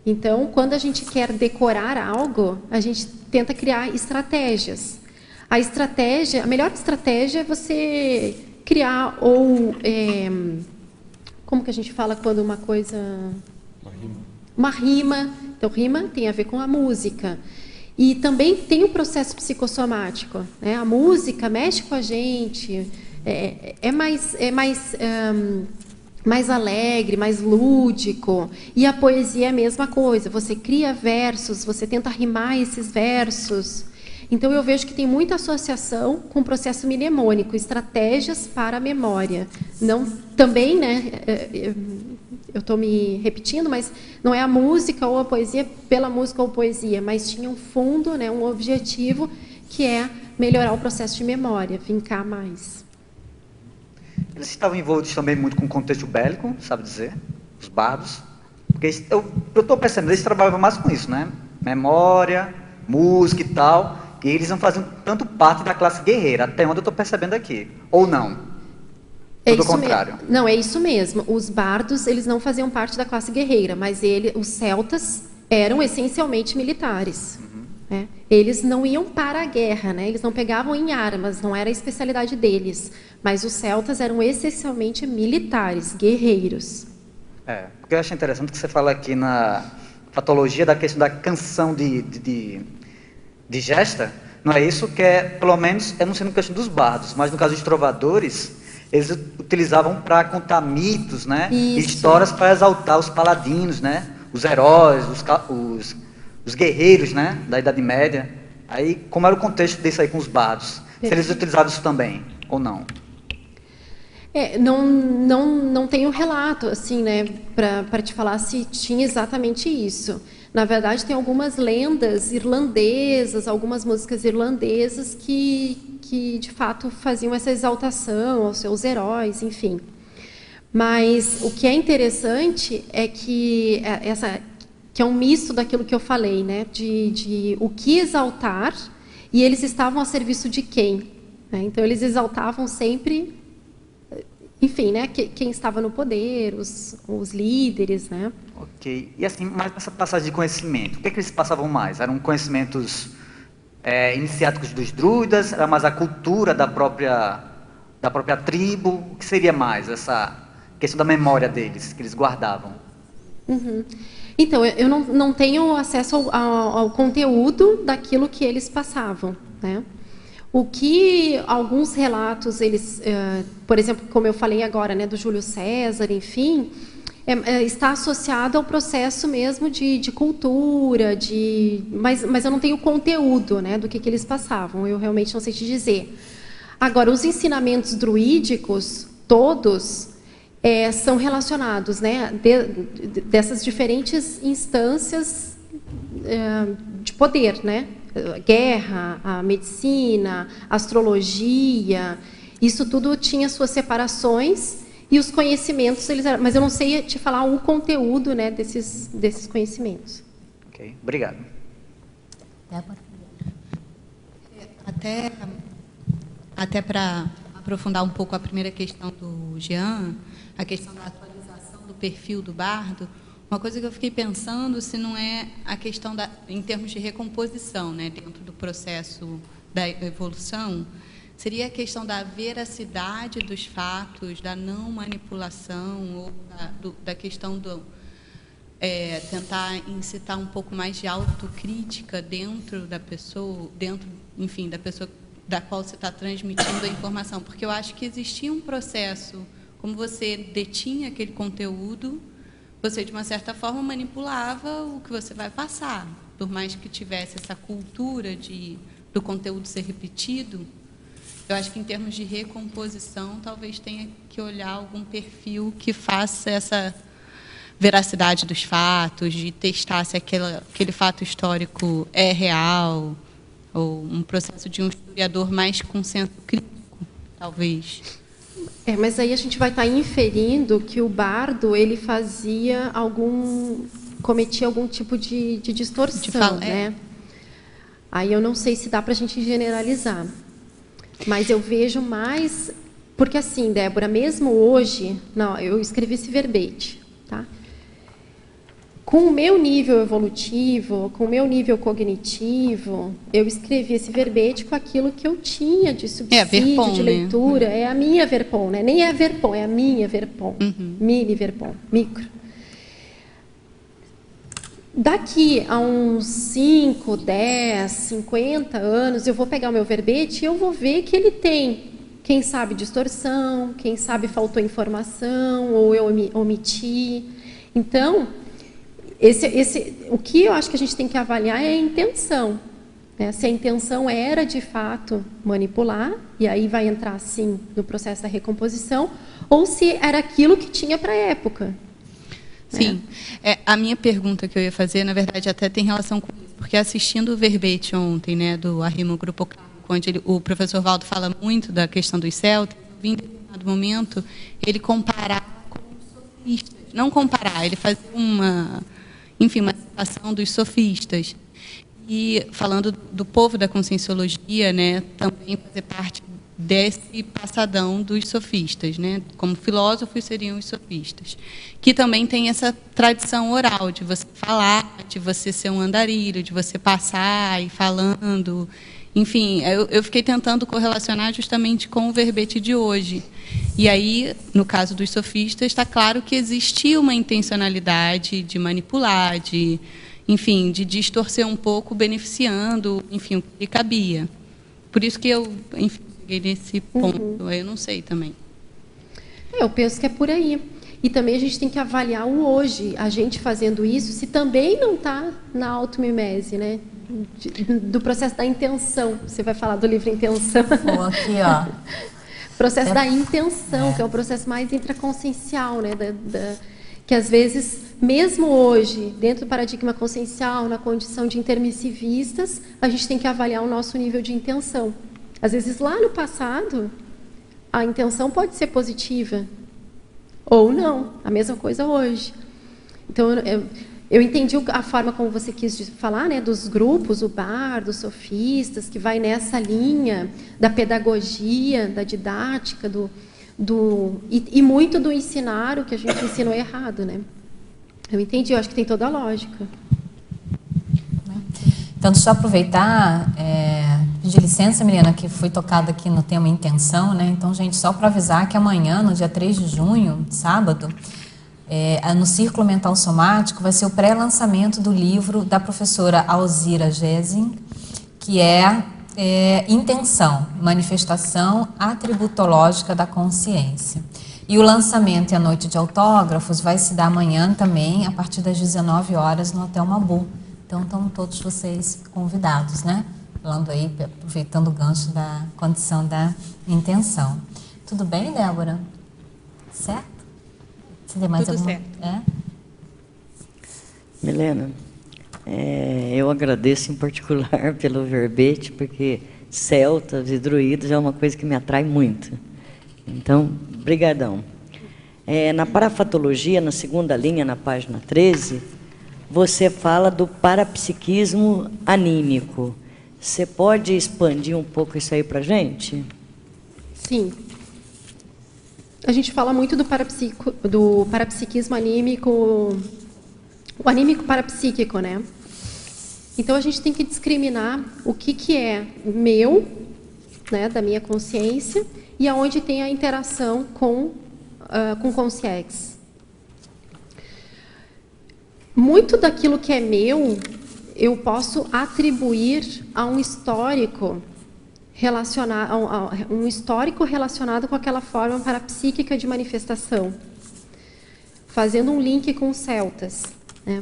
Então, quando a gente quer decorar algo, a gente tenta criar estratégias. A melhor estratégia é você criar como que a gente fala quando uma coisa... Uma rima. Então, rima tem a ver com a música. E também tem o processo psicossomático, né? A música mexe com a gente, mais alegre, mais lúdico. E a poesia é a mesma coisa. Você cria versos, você tenta rimar esses versos. Então, eu vejo que tem muita associação com o processo mnemônico, estratégias para a memória. Não, também, né, eu estou me repetindo, mas não é a música ou a poesia pela música ou poesia, mas tinha um fundo, né, um objetivo, que é melhorar o processo de memória, vincar mais. Eles estavam envolvidos também muito com o contexto bélico, sabe dizer? Os bardos. Porque eu estou percebendo, eles trabalhavam mais com isso, né? Memória, música e tal. E eles não faziam tanto parte da classe guerreira, até onde eu estou percebendo aqui. Ou não? Tudo o contrário. Não, é isso mesmo. Os bardos, eles não faziam parte da classe guerreira, mas os celtas eram essencialmente militares. Né? Eles não iam para a guerra, né? Eles não pegavam em armas, não era a especialidade deles. Mas os celtas eram essencialmente militares, guerreiros. Porque eu acho interessante que você fala aqui na patologia da questão da canção de gesta, não é isso que pelo menos, eu não sei no questão dos bardos, mas no caso dos trovadores, eles utilizavam para contar mitos, né? Histórias para exaltar os paladinos, né? Os heróis, os guerreiros, né, da Idade Média. Aí, como era o contexto disso aí com os bardos? Se eles utilizavam isso também, ou não? Não tenho relato, assim, né, para te falar se tinha exatamente isso. Na verdade, tem algumas lendas irlandesas, algumas músicas irlandesas que de fato faziam essa exaltação aos seus heróis, enfim. Mas o que é interessante é que que é um misto daquilo que eu falei, né, de o que exaltar, e eles estavam a serviço de quem, né? Então eles exaltavam sempre, enfim, né, quem estava no poder, os líderes, né? Ok. E assim, mais nessa passagem de conhecimento, o que é que eles passavam mais? Eram conhecimentos iniciáticos dos druidas? Era mais a cultura da própria tribo? O que seria mais essa questão da memória deles, que eles guardavam? Uhum. Então, eu não tenho acesso ao conteúdo daquilo que eles passavam, né? O que alguns relatos, eles, por exemplo, como eu falei agora, né, do Júlio César, enfim, está associado ao processo mesmo de cultura, mas eu não tenho conteúdo, né, do que eles passavam, eu realmente não sei te dizer. Agora, os ensinamentos druídicos, todos, são relacionados, né, dessas diferentes instâncias de poder, né? Guerra, a medicina, a astrologia, isso tudo tinha suas separações e os conhecimentos, mas eu não sei te falar o conteúdo, né, desses conhecimentos. Ok, obrigado. Até para aprofundar um pouco a primeira questão do Jean, a questão da atualização do perfil do bardo, uma coisa que eu fiquei pensando se não é a questão em termos de recomposição, né, dentro do processo da evolução, seria a questão da veracidade dos fatos, da não manipulação, ou da questão do tentar incitar um pouco mais de autocrítica dentro da pessoa, enfim, da pessoa da qual você está transmitindo a informação, porque eu acho que existia um processo, como você detinha aquele conteúdo, você, de uma certa forma, manipulava o que você vai passar, por mais que tivesse essa cultura do conteúdo ser repetido. Eu acho que, em termos de recomposição, talvez tenha que olhar algum perfil que faça essa veracidade dos fatos, de testar se aquele fato histórico é real, ou um processo de um historiador mais com senso crítico, talvez. Mas aí a gente vai estar inferindo que o bardo ele cometia algum tipo de distorção, né? Aí eu não sei se dá para a gente generalizar, mas eu vejo mais, porque assim, Débora, mesmo hoje, eu escrevi esse verbete, tá? Com o meu nível evolutivo, com o meu nível cognitivo, eu escrevi esse verbete com aquilo que eu tinha de subsídio, de leitura. Né? É a minha Verpom, né? Nem é a Verpom, é a minha Verpom. Mini Verpom, micro. Daqui a uns 5, 10, 50 anos, eu vou pegar o meu verbete e eu vou ver que ele tem, quem sabe, distorção, quem sabe faltou informação, ou eu omiti. Então, o que eu acho que a gente tem que avaliar é a intenção. Né? Se a intenção era, de fato, manipular, e aí vai entrar, sim, no processo da recomposição, ou se era aquilo que tinha para a época. Sim. A minha pergunta que eu ia fazer, na verdade, até tem relação com isso, porque assistindo o verbete ontem, né, do Arrimo Grupo, onde o professor Valdo fala muito da questão dos celtas, eu vi em determinado momento ele comparar com os sofistas. Não comparar, ele fazia uma citação dos sofistas. E, falando do povo da conscienciologia, né, também fazer parte desse passadão dos sofistas, né? Como filósofos seriam os sofistas, que também tem essa tradição oral de você falar, de você ser um andarilho, de você passar e falando. Enfim, eu fiquei tentando correlacionar justamente com o verbete de hoje. E aí, no caso dos sofistas, está claro que existia uma intencionalidade de manipular, de distorcer um pouco, beneficiando, enfim, o que lhe cabia. Por isso que eu, cheguei nesse ponto. Eu não sei também. Eu penso que é por aí. E também a gente tem que avaliar o hoje, a gente fazendo isso, se também não está na automimese, né? Do processo da intenção. Você vai falar do livro Intenção. Vou aqui, ó. Processo da intenção, que é o processo mais intraconsciencial, né? Que às vezes, mesmo hoje, dentro do paradigma consciencial, na condição de intermissivistas, a gente tem que avaliar o nosso nível de intenção. Às vezes, lá no passado, a intenção pode ser positiva, ou não. A mesma coisa hoje. Então, eu entendi a forma como você quis falar, né, dos grupos, o bar, dos sofistas, que vai nessa linha da pedagogia, da didática, e muito do ensinar o que a gente ensinou errado, né? Eu entendi, eu acho que tem toda a lógica. Então, deixa eu aproveitar, pedir licença, Milena, que fui tocada aqui no tema intenção, né? Então, gente, só para avisar que amanhã, no dia 3 de junho, sábado, no Círculo Mental Somático, vai ser o pré-lançamento do livro da professora Alzira Gessing, que é Intenção, Manifestação Atributológica da Consciência. E o lançamento e a noite de autógrafos vai se dar amanhã também, a partir das 19 horas, no Hotel Mabu. Então, estão todos vocês convidados, né? Falando aí, aproveitando o gancho da condição da intenção. Tudo bem, Débora? Certo? Você tem mais Tudo alguma? certo. Milena, eu agradeço em particular pelo verbete, porque celtas e druidas é uma coisa que me atrai muito. Então, brigadão. Na parafatologia, na segunda linha, na página 13, você fala do parapsiquismo anímico. Você pode expandir um pouco isso aí para a gente? Sim. A gente fala muito do parapsiquismo anímico, o anímico parapsíquico, né? Então, a gente tem que discriminar o que é meu, né, da minha consciência, e aonde tem a interação com consciex. Muito daquilo que é meu, eu posso atribuir a um histórico relacionado com aquela forma parapsíquica de manifestação, fazendo um link com os celtas, né?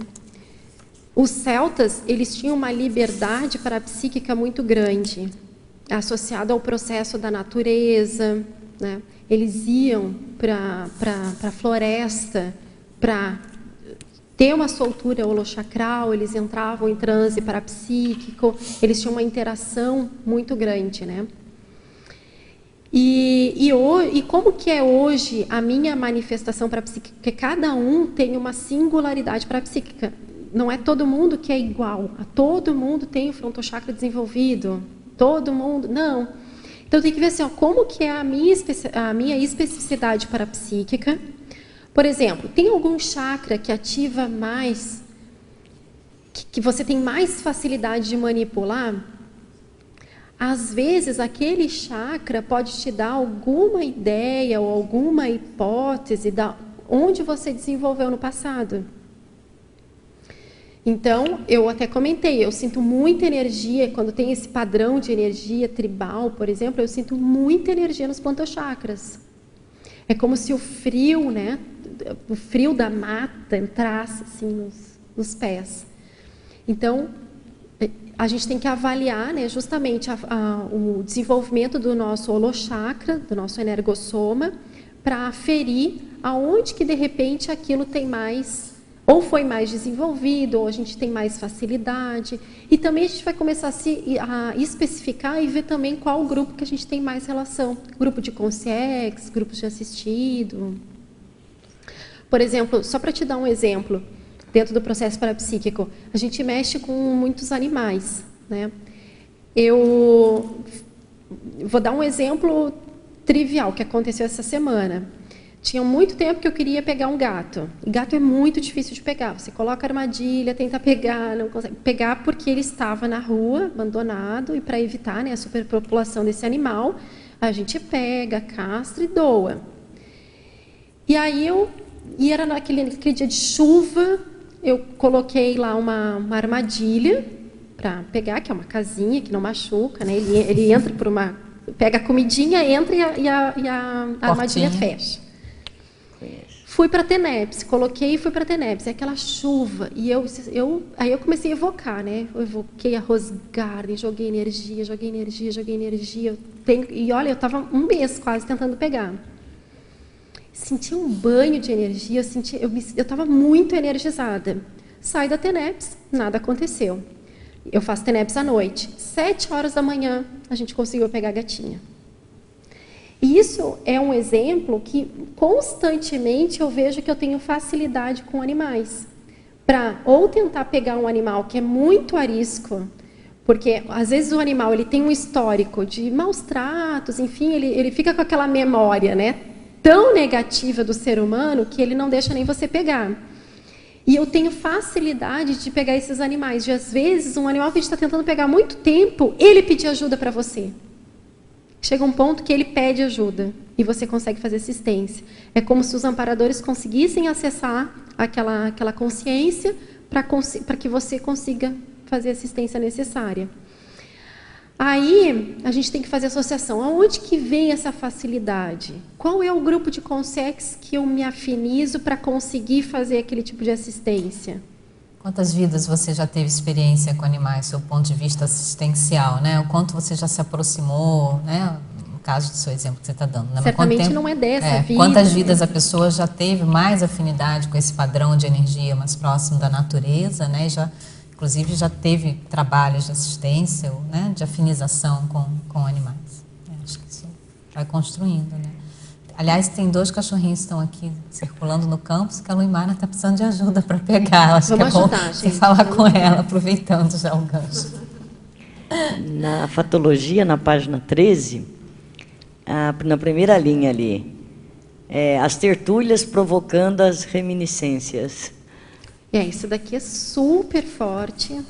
Os celtas, eles tinham uma liberdade parapsíquica muito grande, associada ao processo da natureza, né? Eles iam para a floresta para ter uma soltura holochacral, eles entravam em transe parapsíquico, eles tinham uma interação muito grande, né? E como que é hoje a minha manifestação parapsíquica? Porque cada um tem uma singularidade parapsíquica. Não é todo mundo que é igual. Todo mundo tem o frontochakra desenvolvido. Todo mundo, não. Então tem que ver assim, como que é a minha especificidade parapsíquica. Por exemplo, tem algum chakra que ativa mais, que você tem mais facilidade de manipular? Às vezes, aquele chakra pode te dar alguma ideia ou alguma hipótese de onde você desenvolveu no passado. Então, eu até comentei, eu sinto muita energia, quando tem esse padrão de energia tribal, por exemplo, eu sinto muita energia nos plantochakras. É como se o frio, né, o frio da mata entrasse assim nos pés. Então, a gente tem que avaliar, né, justamente o desenvolvimento do nosso holochakra, do nosso energossoma, para aferir aonde que, de repente, aquilo tem mais, ou foi mais desenvolvido, ou a gente tem mais facilidade. E também a gente vai começar a especificar e ver também qual o grupo que a gente tem mais relação. Grupo de consciex, grupos de assistido. Por exemplo, só para te dar um exemplo, dentro do processo parapsíquico, a gente mexe com muitos animais, né? Eu vou dar um exemplo trivial que aconteceu essa semana. Tinha muito tempo que eu queria pegar um gato. E gato é muito difícil de pegar. Você coloca armadilha, tenta pegar, não consegue pegar porque ele estava na rua, abandonado, e para evitar, né, a superpopulação desse animal, a gente pega, castra e doa. E aí era naquele dia de chuva, eu coloquei lá uma armadilha para pegar, que é uma casinha que não machuca, né? Ele entra por pega a comidinha, entra e a armadilha fecha. Fui para a TENEPS, coloquei e fui para a TENEPS. É aquela chuva. E aí eu comecei a evocar, né? Eu evoquei a Rose Garden, joguei energia. E olha, eu estava um mês quase tentando pegar. Senti um banho de energia, eu estava muito energizada. Saí da TENEPS, nada aconteceu. Eu faço TENEPS à noite. 7 horas da manhã, a gente conseguiu pegar a gatinha. E isso é um exemplo que constantemente eu vejo que eu tenho facilidade com animais. Para ou tentar pegar um animal que é muito arisco, porque às vezes o animal ele tem um histórico de maus tratos, enfim, ele fica com aquela memória, né, tão negativa do ser humano que ele não deixa nem você pegar. E eu tenho facilidade de pegar esses animais. De, às vezes, um animal que a gente está tentando pegar há muito tempo, ele pedir ajuda para você. Chega um ponto que ele pede ajuda e você consegue fazer assistência. É como se os amparadores conseguissem acessar aquela consciência para que você consiga fazer a assistência necessária. Aí, a gente tem que fazer associação. Aonde que vem essa facilidade? Qual é o grupo de consciência que eu me afinizo para conseguir fazer aquele tipo de assistência? Quantas vidas você já teve experiência com animais, do seu ponto de vista assistencial, né? O quanto você já se aproximou, né? No caso do seu exemplo que você está dando. Né? Certamente não é dessa vida. Quantas vidas a pessoa já teve mais afinidade com esse padrão de energia mais próximo da natureza, né? E já, inclusive já teve trabalhos de assistência, né? De afinização com animais. Acho que isso vai construindo, né? Aliás, tem 2 cachorrinhos que estão aqui circulando no campus que a Luimara está precisando de ajuda para pegar. Acho que é bom você falar com ela, aproveitando já o gancho. Na fatologia, na página 13, na primeira linha ali, as tertúlias provocando as reminiscências. Isso daqui é super forte.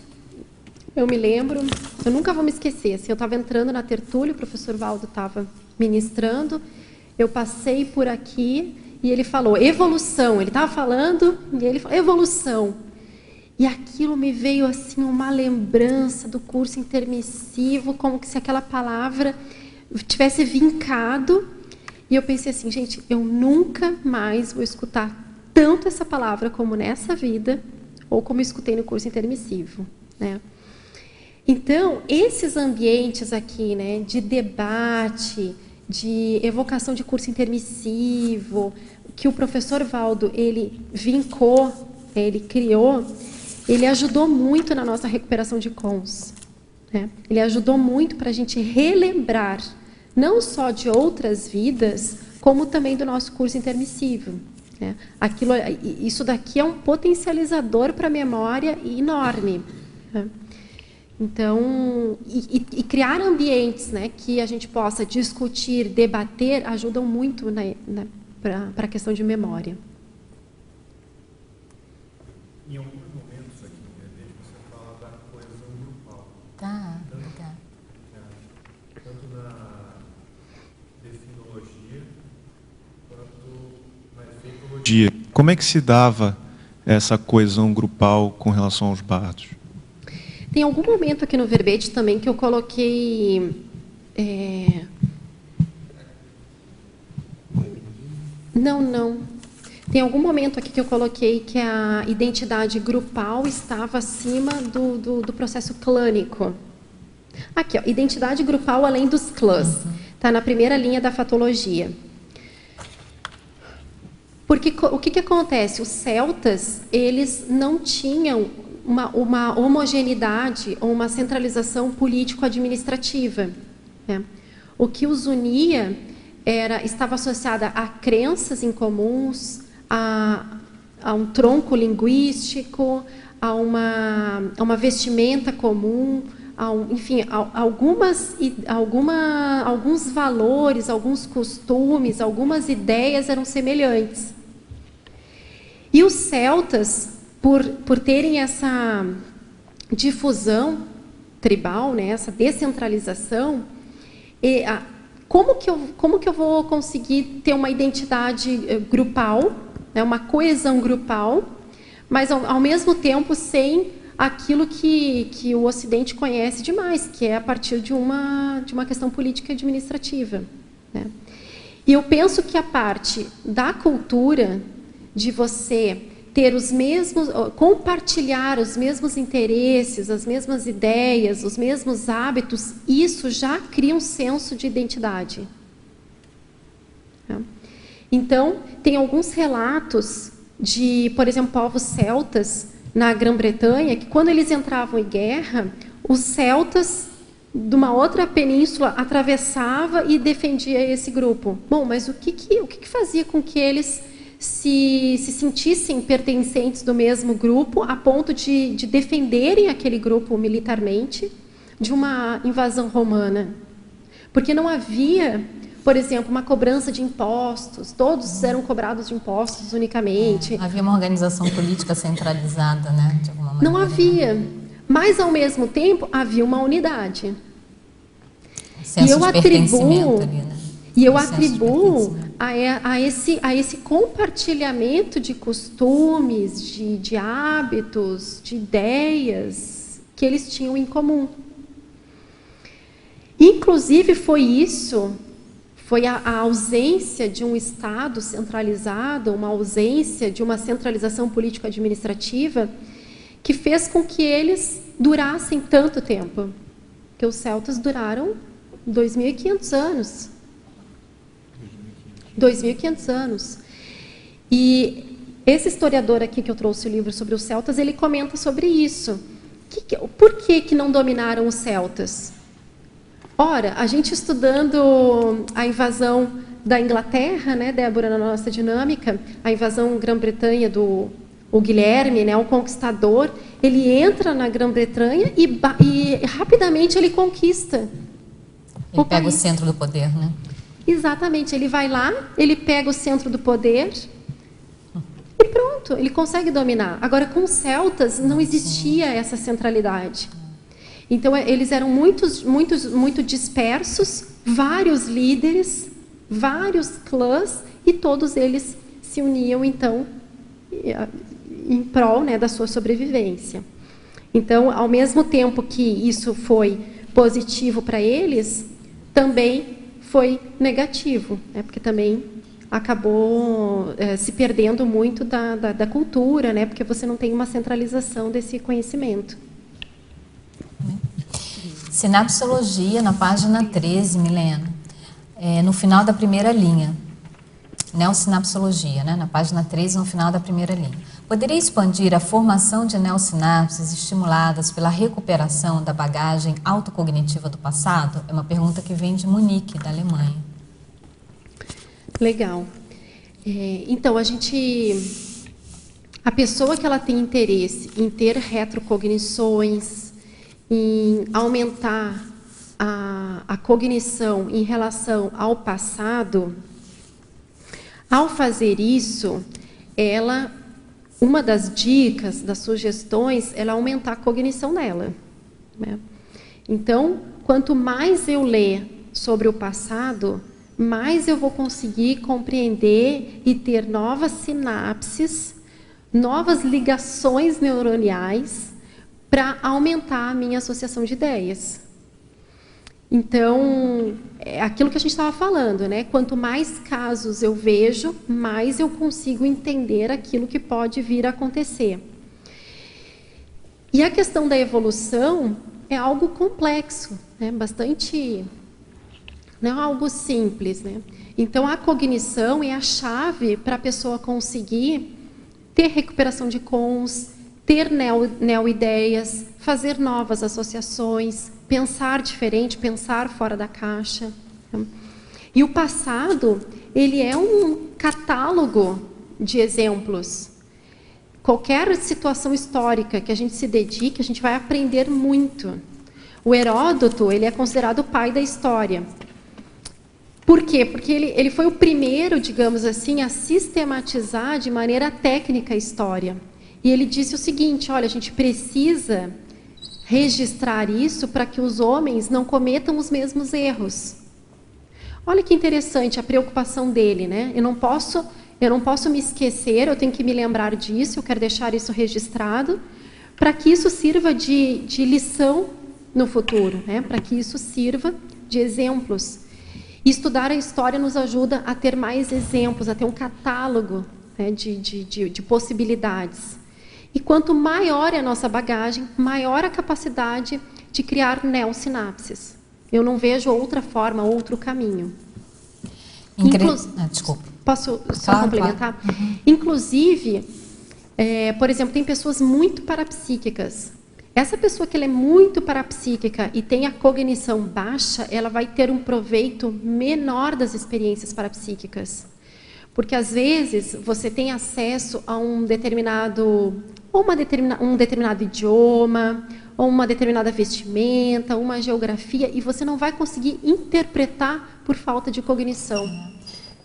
Eu me lembro, eu nunca vou me esquecer, assim, eu estava entrando na tertúlia, o professor Valdo estava ministrando, eu passei por aqui e ele falou evolução. Ele estava falando e ele falou evolução. E aquilo me veio assim uma lembrança do curso intermissivo, como se aquela palavra tivesse vincado. E eu pensei assim, gente, eu nunca mais vou escutar tanto essa palavra como nessa vida, ou como eu escutei no curso intermissivo, né? Então, esses ambientes aqui, né, de debate, de evocação de curso intermissivo, que o professor Valdo, ele vincou, ele criou, ele ajudou muito na nossa recuperação de cons. Né? Ele ajudou muito para a gente relembrar, não só de outras vidas, como também do nosso curso intermissivo. Né? Isso daqui é um potencializador para a memória enorme. Né? Então, criar ambientes, né, que a gente possa discutir, debater, ajudam muito para a questão de memória. Em alguns momentos aqui no VD, você fala da coesão grupal. Tá. Tanto na definologia quanto na efeitologia. Como é que se dava essa coesão grupal com relação aos bardos? Tem algum momento aqui no verbete também que eu coloquei... Não. Tem algum momento aqui que eu coloquei que a identidade grupal estava acima do processo clânico. Aqui, ó, identidade grupal além dos clãs. Está na primeira linha da fatologia. Porque o que acontece? Os celtas, eles não tinham uma homogeneidade ou uma centralização político-administrativa. Né? O que os unia estava associada a crenças em comuns, a um tronco linguístico, a uma vestimenta comum, enfim, alguns valores, alguns costumes, algumas ideias eram semelhantes. E os celtas, por terem essa difusão tribal, né, essa descentralização, como que eu vou conseguir ter uma identidade grupal, né, uma coesão grupal, mas ao mesmo tempo sem aquilo que o Ocidente conhece demais, que é a partir de uma questão política e administrativa. Né? E eu penso que a parte da cultura de você ter os mesmos, compartilhar os mesmos interesses, as mesmas ideias, os mesmos hábitos, isso já cria um senso de identidade. Então, tem alguns relatos de, por exemplo, povos celtas na Grã-Bretanha, que quando eles entravam em guerra, os celtas de uma outra península atravessava e defendia esse grupo. Bom, mas o que fazia com que eles se sentissem pertencentes do mesmo grupo a ponto de defenderem aquele grupo militarmente de uma invasão romana? Porque não havia, por exemplo, uma cobrança de impostos, todos eram cobrados de impostos unicamente. Havia uma organização política centralizada, né? De alguma maneira. Não havia, mas ao mesmo tempo havia uma unidade. Senso de pertencimento ali, né? E eu atribuo a esse compartilhamento de costumes, de hábitos, de ideias que eles tinham em comum. Inclusive foi a ausência de um Estado centralizado, uma ausência de uma centralização político-administrativa que fez com que eles durassem tanto tempo. Porque os celtas duraram 2.500 anos. 2.500 anos. E esse historiador aqui que eu trouxe o livro sobre os celtas, ele comenta sobre isso. Por que não dominaram os celtas? Ora, a gente estudando a invasão da Inglaterra, né, Débora, na nossa dinâmica, a invasão Grã-Bretanha do Guilherme, né, o conquistador, ele entra na Grã-Bretanha e rapidamente ele conquista. Ele pega o centro do poder, né? Exatamente, ele vai lá, ele pega o centro do poder e pronto, ele consegue dominar. Agora, com os celtas não existia essa centralidade. Então, eles eram muito dispersos, vários líderes, vários clãs, e todos eles se uniam, então, em prol, né, da sua sobrevivência. Então, ao mesmo tempo que isso foi positivo para eles, também foi negativo, né, porque também acabou se perdendo muito da cultura, né, porque você não tem uma centralização desse conhecimento. Sinapsologia, na página 13, Milena, no final da primeira linha. Neossinapsologia, né, na página 13, no final da primeira linha. Poderia expandir a formação de neossinapses estimuladas pela recuperação da bagagem autocognitiva do passado? É uma pergunta que vem de Munique, da Alemanha. Legal. Então, a pessoa que ela tem interesse em ter retrocognições, em aumentar a cognição em relação ao passado, ao fazer isso, uma das dicas, das sugestões, é aumentar a cognição dela, né? Então, quanto mais eu ler sobre o passado, mais eu vou conseguir compreender e ter novas sinapses, novas ligações neuroniais para aumentar a minha associação de ideias. Então, é aquilo que a gente estava falando, né? Quanto mais casos eu vejo, mais eu consigo entender aquilo que pode vir a acontecer. E a questão da evolução é algo complexo, né? Bastante... não é algo simples, né? Então, a cognição é a chave para a pessoa conseguir ter recuperação de cons, ter neo-ideias, fazer novas associações, pensar diferente, pensar fora da caixa. E o passado, ele é um catálogo de exemplos. Qualquer situação histórica que a gente se dedique, a gente vai aprender muito. O Heródoto, ele é considerado o pai da história. Por quê? Porque ele foi o primeiro, digamos assim, a sistematizar de maneira técnica a história. E ele disse o seguinte: olha, a gente precisa registrar isso para que os homens não cometam os mesmos erros. Olha que interessante a preocupação dele, né? Eu não posso me esquecer, eu tenho que me lembrar disso, eu quero deixar isso registrado, para que isso sirva de lição no futuro, né? Para que isso sirva de exemplos. E estudar a história nos ajuda a ter mais exemplos, a ter um catálogo, né, de possibilidades. E quanto maior é a nossa bagagem, maior a capacidade de criar neossinapses. Eu não vejo outra forma, outro caminho. Desculpa. Posso só complementar? Claro. Uhum. Inclusive, por exemplo, tem pessoas muito parapsíquicas. Essa pessoa que ela é muito parapsíquica e tem a cognição baixa, ela vai ter um proveito menor das experiências parapsíquicas. Porque, às vezes, você tem acesso a um determinado idioma, ou uma determinada vestimenta, uma geografia, e você não vai conseguir interpretar por falta de cognição.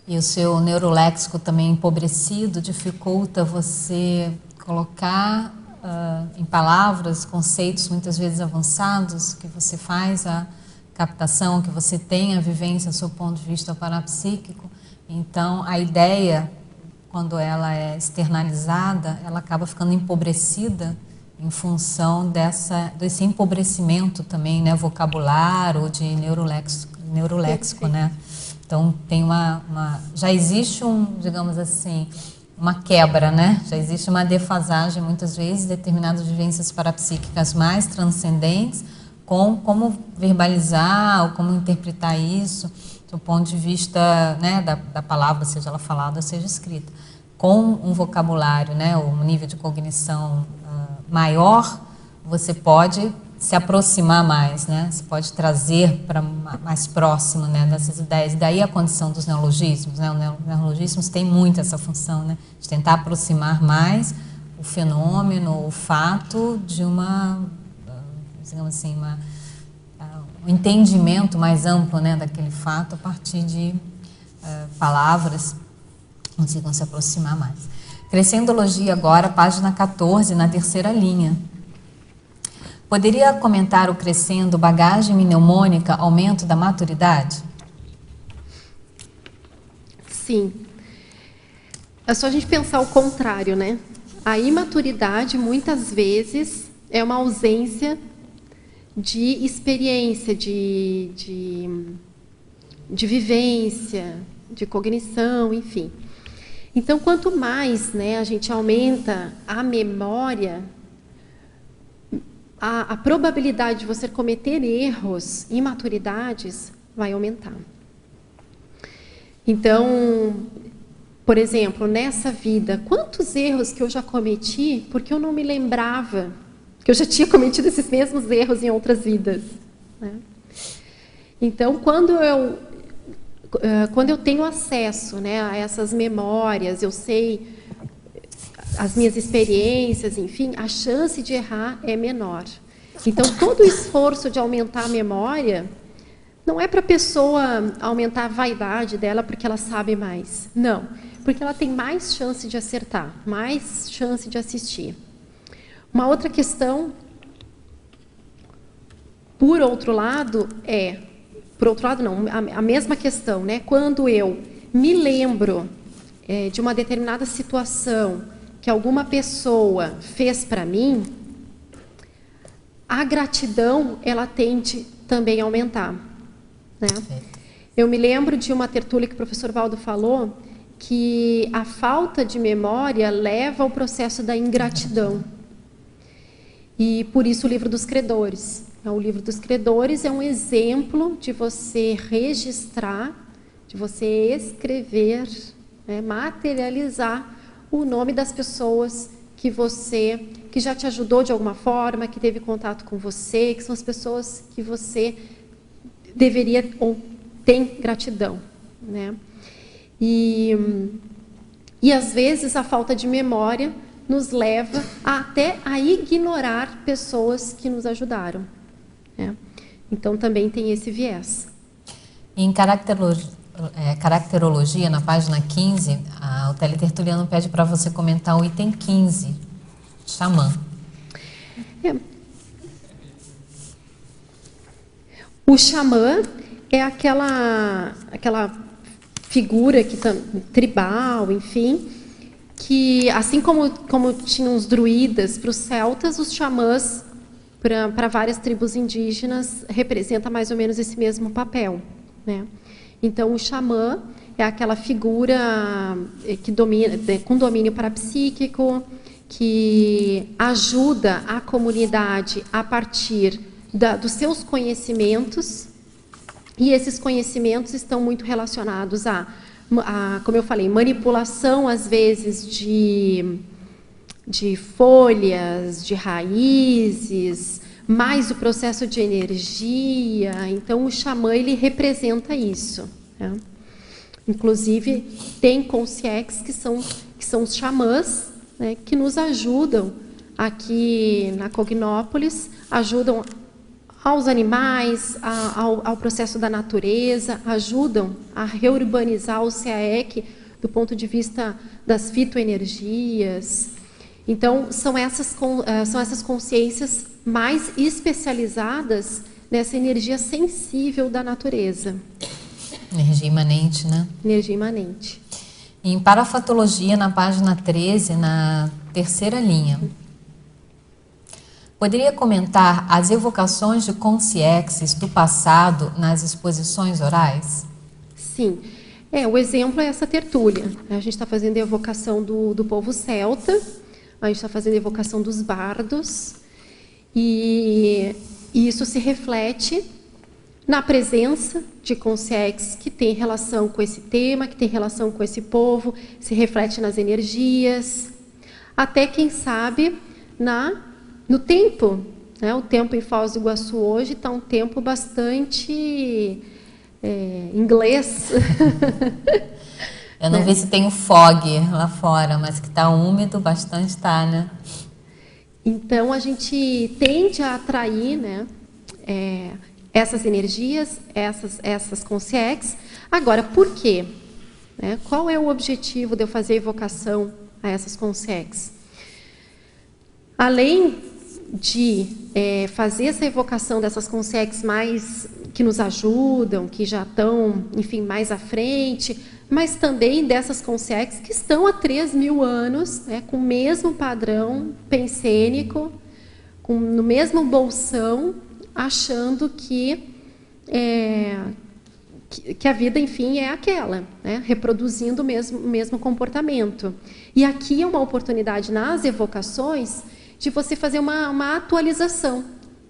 E o seu neuroléxico também empobrecido dificulta você colocar em palavras conceitos muitas vezes avançados, que você faz a captação, que você tem a vivência do seu ponto de vista parapsíquico. Então, a ideia, quando ela é externalizada, ela acaba ficando empobrecida em função desse empobrecimento também, né, vocabular ou de neuroléxico, né? Então, tem já existe digamos assim, uma quebra, né? Já existe uma defasagem, muitas vezes, determinadas vivências parapsíquicas mais transcendentes, com como verbalizar ou como interpretar isso, do ponto de vista, né, da palavra, seja ela falada ou seja escrita. Com um vocabulário, né, um nível de cognição maior, você pode se aproximar mais, né? Você pode trazer para mais próximo, né, dessas ideias. E daí a condição dos neologismos, né? Os neologismos têm muito essa função, né, de tentar aproximar mais o fenômeno, o fato de digamos assim, um entendimento mais amplo, né, daquele fato a partir de palavras que consigam se aproximar mais. Crescendologia agora, página 14, na terceira linha. Poderia comentar o crescendo bagagem mnemônica, aumento da maturidade? Sim. É só a gente pensar o contrário, né? A imaturidade, muitas vezes, é uma ausência de experiência, de vivência, de cognição, enfim. Então, quanto mais, né, a gente aumenta a memória, a probabilidade de você cometer erros, imaturidades, vai aumentar. Então, por exemplo, nessa vida, quantos erros que eu já cometi porque eu não me lembrava que eu já tinha cometido esses mesmos erros em outras vidas, né? Então, quando eu tenho acesso, né, a essas memórias, eu sei as minhas experiências, enfim, a chance de errar é menor. Então, todo o esforço de aumentar a memória não é para a pessoa aumentar a vaidade dela porque ela sabe mais. Não, porque ela tem mais chance de acertar, mais chance de assistir. Uma outra questão, por outro lado, a mesma questão, né? Quando eu me lembro de uma determinada situação que alguma pessoa fez para mim, a gratidão, ela tende também a aumentar, né? Eu me lembro de uma tertúlia que o professor Valdo falou, que a falta de memória leva ao processo da ingratidão. E por isso o livro dos credores. O livro dos credores é um exemplo de você registrar, de você escrever, né, materializar o nome das pessoas que já te ajudou de alguma forma, que teve contato com você, que são as pessoas que você deveria ou tem gratidão, né? E às vezes a falta de memória nos leva até a ignorar pessoas que nos ajudaram, né? Então também tem esse viés. Em caracterologia, na página 15, o teletertuliano pede para você comentar o item 15, xamã. O xamã é aquela figura tribal, enfim, que assim como tinham os druidas para os celtas, os xamãs para várias tribos indígenas representa mais ou menos esse mesmo papel, né? Então, o xamã é aquela figura que domina, com domínio parapsíquico, que ajuda a comunidade a partir dos seus conhecimentos, e esses conhecimentos estão muito relacionados a, como eu falei, manipulação, às vezes, de folhas, de raízes, mais o processo de energia. Então, o xamã, ele representa isso, né? Inclusive, tem consciex que são os xamãs, né, que nos ajudam aqui na Cognópolis, ajudam aos animais, ao processo da natureza, ajudam a reurbanizar o CAEC do ponto de vista das fitoenergias. Então, são essas consciências mais especializadas nessa energia sensível da natureza. Energia imanente, né? Energia imanente. Em Parafatologia, na página 13, na terceira linha, poderia comentar as evocações de consciexes do passado nas exposições orais? Sim. O exemplo é essa tertúlia. A gente está fazendo a evocação do povo celta, a gente está fazendo a evocação dos bardos, e isso se reflete na presença de consciex que tem relação com esse tema, que tem relação com esse povo, se reflete nas energias, até, quem sabe, no tempo, né? O tempo em Foz do Iguaçu hoje está um tempo bastante inglês. Eu não vi se tem o fog lá fora, mas que está úmido, bastante está, né? Então, a gente tende a atrair, né, essas energias, essas consciex. Agora, por quê? Né? Qual é o objetivo de eu fazer a evocação a essas consciex? Além de fazer essa evocação dessas consciex mais que nos ajudam, que já estão, enfim, mais à frente, mas também dessas consciex que estão há 3.000 anos, né, com o mesmo padrão pensênico, no mesmo bolsão, achando que a vida, enfim, é aquela, né, reproduzindo o mesmo comportamento. E aqui é uma oportunidade nas evocações de você fazer uma atualização.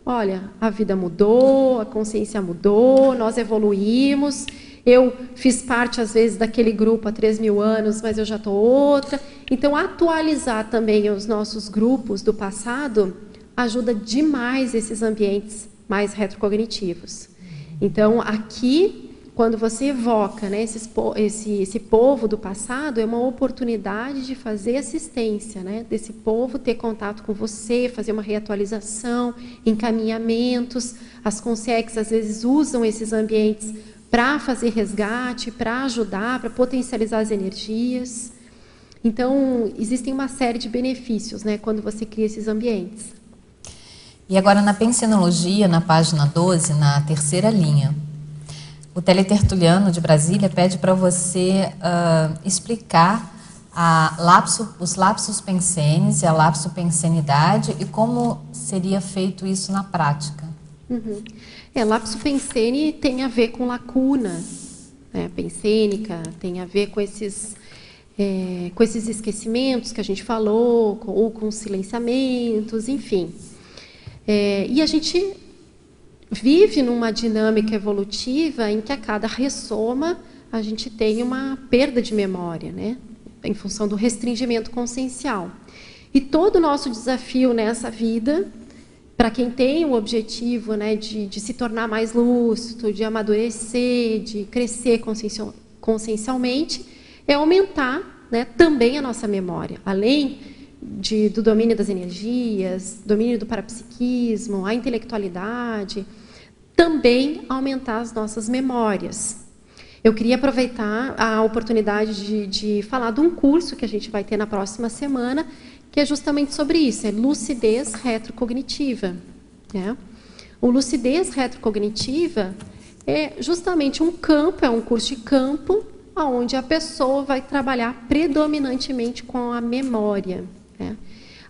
Olha, a vida mudou, a consciência mudou, nós evoluímos. Eu fiz parte, às vezes, daquele grupo há 3.000 anos, mas eu já estou outra. Então, atualizar também os nossos grupos do passado ajuda demais esses ambientes mais retrocognitivos. Então, aqui, quando você evoca, né, esse povo do passado, é uma oportunidade de fazer assistência, né, desse povo ter contato com você, fazer uma reatualização, encaminhamentos. As consciex, às vezes, usam esses ambientes para fazer resgate, para ajudar, para potencializar as energias. Então, existem uma série de benefícios, né, quando você cria esses ambientes. E agora, na pensenologia, na página 12, na terceira linha, o teletertuliano de Brasília pede para você explicar os lapsus pensenes e a lapsopensenidade e como seria feito isso na prática. Uhum. Lapso pensene tem a ver com lacuna, né, pensênica, tem a ver com esses esquecimentos que a gente falou, ou com silenciamentos, enfim. E a gente vive numa dinâmica evolutiva em que a cada ressoma a gente tem uma perda de memória, né, em função do restringimento consciencial. E todo o nosso desafio nessa vida, para quem tem o objetivo, né, de se tornar mais lúcido, de amadurecer, de crescer consciencialmente, é aumentar, né, também a nossa memória, além do domínio das energias, domínio do parapsiquismo, a intelectualidade, também aumentar as nossas memórias. Eu queria aproveitar a oportunidade de falar de um curso que a gente vai ter na próxima semana, que é justamente sobre isso, é lucidez retrocognitiva, né? O lucidez retrocognitiva é justamente um campo, é um curso de campo, onde a pessoa vai trabalhar predominantemente com a memória, né?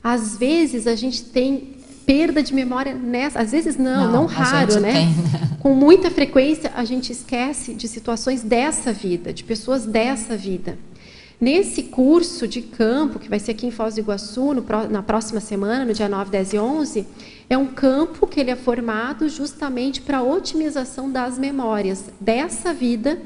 Às vezes a gente tem perda de memória nessa, às vezes não a raro, gente né? tem. Com muita frequência a gente esquece de situações dessa vida, de pessoas dessa vida. Nesse curso de campo, que vai ser aqui em Foz do Iguaçu, na próxima semana, no dia 9, 10 e 11, é um campo que ele é formado justamente para a otimização das memórias dessa vida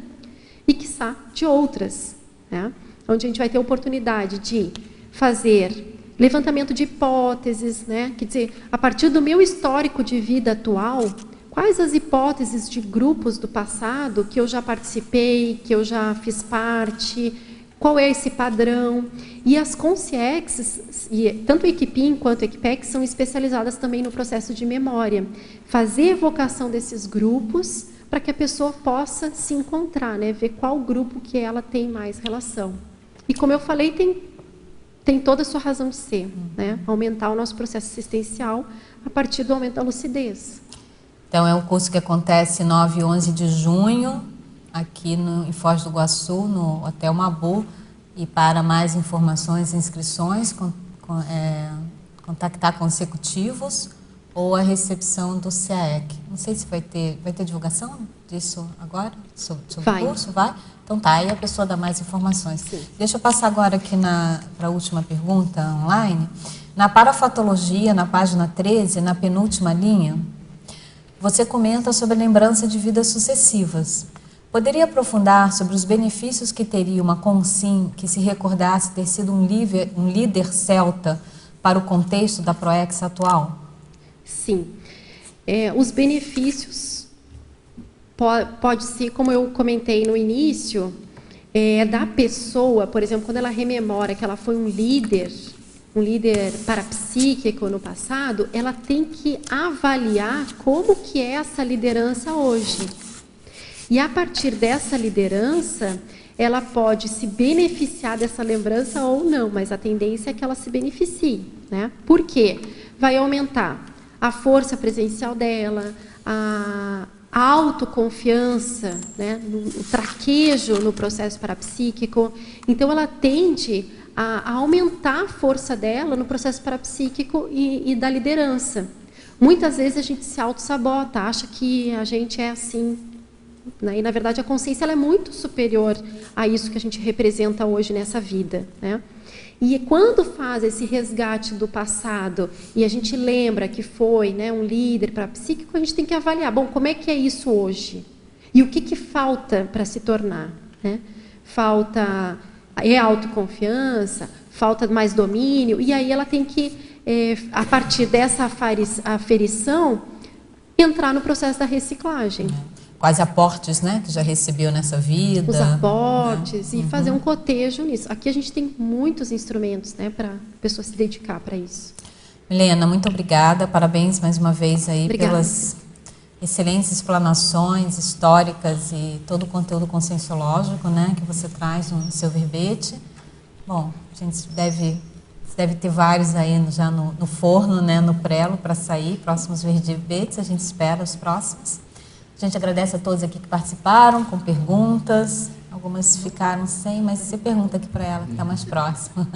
e, quiçá, de outras, né? Onde a gente vai ter a oportunidade de fazer levantamento de hipóteses, né? Quer dizer, a partir do meu histórico de vida atual, quais as hipóteses de grupos do passado que eu já participei, que eu já fiz parte, qual é esse padrão? E as consciexes, tanto a Equipim quanto a Equipex, são especializadas também no processo de memória. Fazer evocação desses grupos para que a pessoa possa se encontrar, né? Ver qual grupo que ela tem mais relação. E como eu falei, tem toda a sua razão de ser, né? Aumentar o nosso processo assistencial a partir do aumento da lucidez. Então, é um curso que acontece 9 e 11 de junho, aqui em Foz do Iguaçu, no Hotel Mabu. E para mais informações e inscrições, contactar consecutivos ou a recepção do CAEC. Não sei se vai ter divulgação disso agora, sobre o curso? Vai? Então tá, aí a pessoa dá mais informações. Sim. Deixa eu passar agora aqui para a última pergunta online. Na parafatologia, na página 13, na penúltima linha, você comenta sobre a lembrança de vidas sucessivas. Poderia aprofundar sobre os benefícios que teria uma consim que se recordasse ter sido um líder celta para o contexto da PROEX atual? Sim. Os benefícios pode ser, como eu comentei no início, da pessoa, por exemplo, quando ela rememora que ela foi um líder parapsíquico no passado, ela tem que avaliar como que é essa liderança hoje. E a partir dessa liderança, ela pode se beneficiar dessa lembrança ou não, mas a tendência é que ela se beneficie, né? Por quê? Vai aumentar a força presencial dela, a autoconfiança, né? O traquejo no processo parapsíquico. Então, ela tende a aumentar a força dela no processo parapsíquico e da liderança. Muitas vezes a gente se auto-sabota, acha que a gente é assim, né? E, na verdade, a consciência ela é muito superior a isso que a gente representa hoje nessa vida, né? E quando faz esse resgate do passado e a gente lembra que foi, né, um líder parapsíquico, a gente tem que avaliar, bom, como é que é isso hoje? E o que falta para se tornar, né? Falta autoconfiança, falta mais domínio, e aí ela tem que, a partir dessa aferição, entrar no processo da reciclagem. Quais aportes, né, que já recebeu nessa vida. Os aportes, né? E fazer um cotejo nisso. Aqui a gente tem muitos instrumentos, né, para a pessoa se dedicar para isso. Milena, muito obrigada. Parabéns mais uma vez aí Obrigada. Pelas excelentes explanações históricas e todo o conteúdo conscienciológico, né, que você traz no seu verbete. Bom, a gente deve ter vários aí já no forno, né, no prelo para sair, próximos verbetes, a gente espera os próximos. A gente agradece a todos aqui que participaram, com perguntas. Algumas ficaram sem, mas você pergunta aqui para ela, que está mais próxima.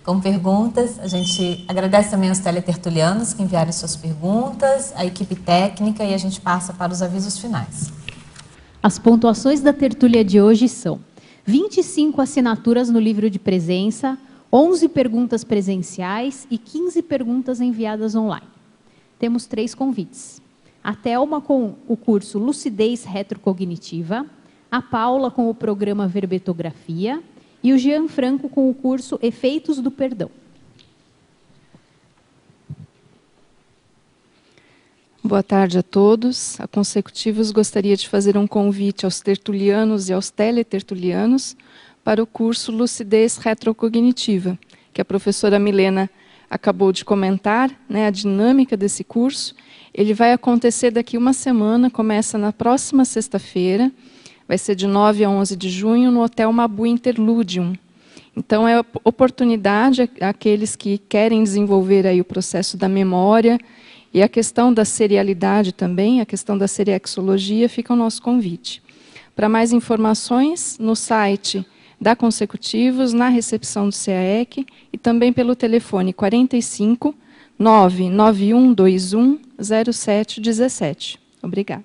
Com perguntas. A gente agradece também aos teletertulianos que enviaram suas perguntas, a equipe técnica, e a gente passa para os avisos finais. As pontuações da tertúlia de hoje são 25 assinaturas no livro de presença, 11 perguntas presenciais e 15 perguntas enviadas online. Temos 3 convites. A Thelma com o curso Lucidez Retrocognitiva, a Paula com o programa Verbetografia e o Jean Franco com o curso Efeitos do Perdão. Boa tarde a todos. A Consecutivos gostaria de fazer um convite aos tertulianos e aos teletertulianos para o curso Lucidez Retrocognitiva, que a professora Milena acabou de comentar, né, a dinâmica desse curso. Ele vai acontecer daqui uma semana, começa na próxima sexta-feira, vai ser de 9 a 11 de junho, no Hotel Mabu Interludium. Então, é oportunidade àqueles que querem desenvolver aí o processo da memória e a questão da serialidade também, a questão da seriexologia, fica o nosso convite. Para mais informações, no site da Consecutivos, na recepção do CAEC e também pelo telefone 45 991210717. Obrigada.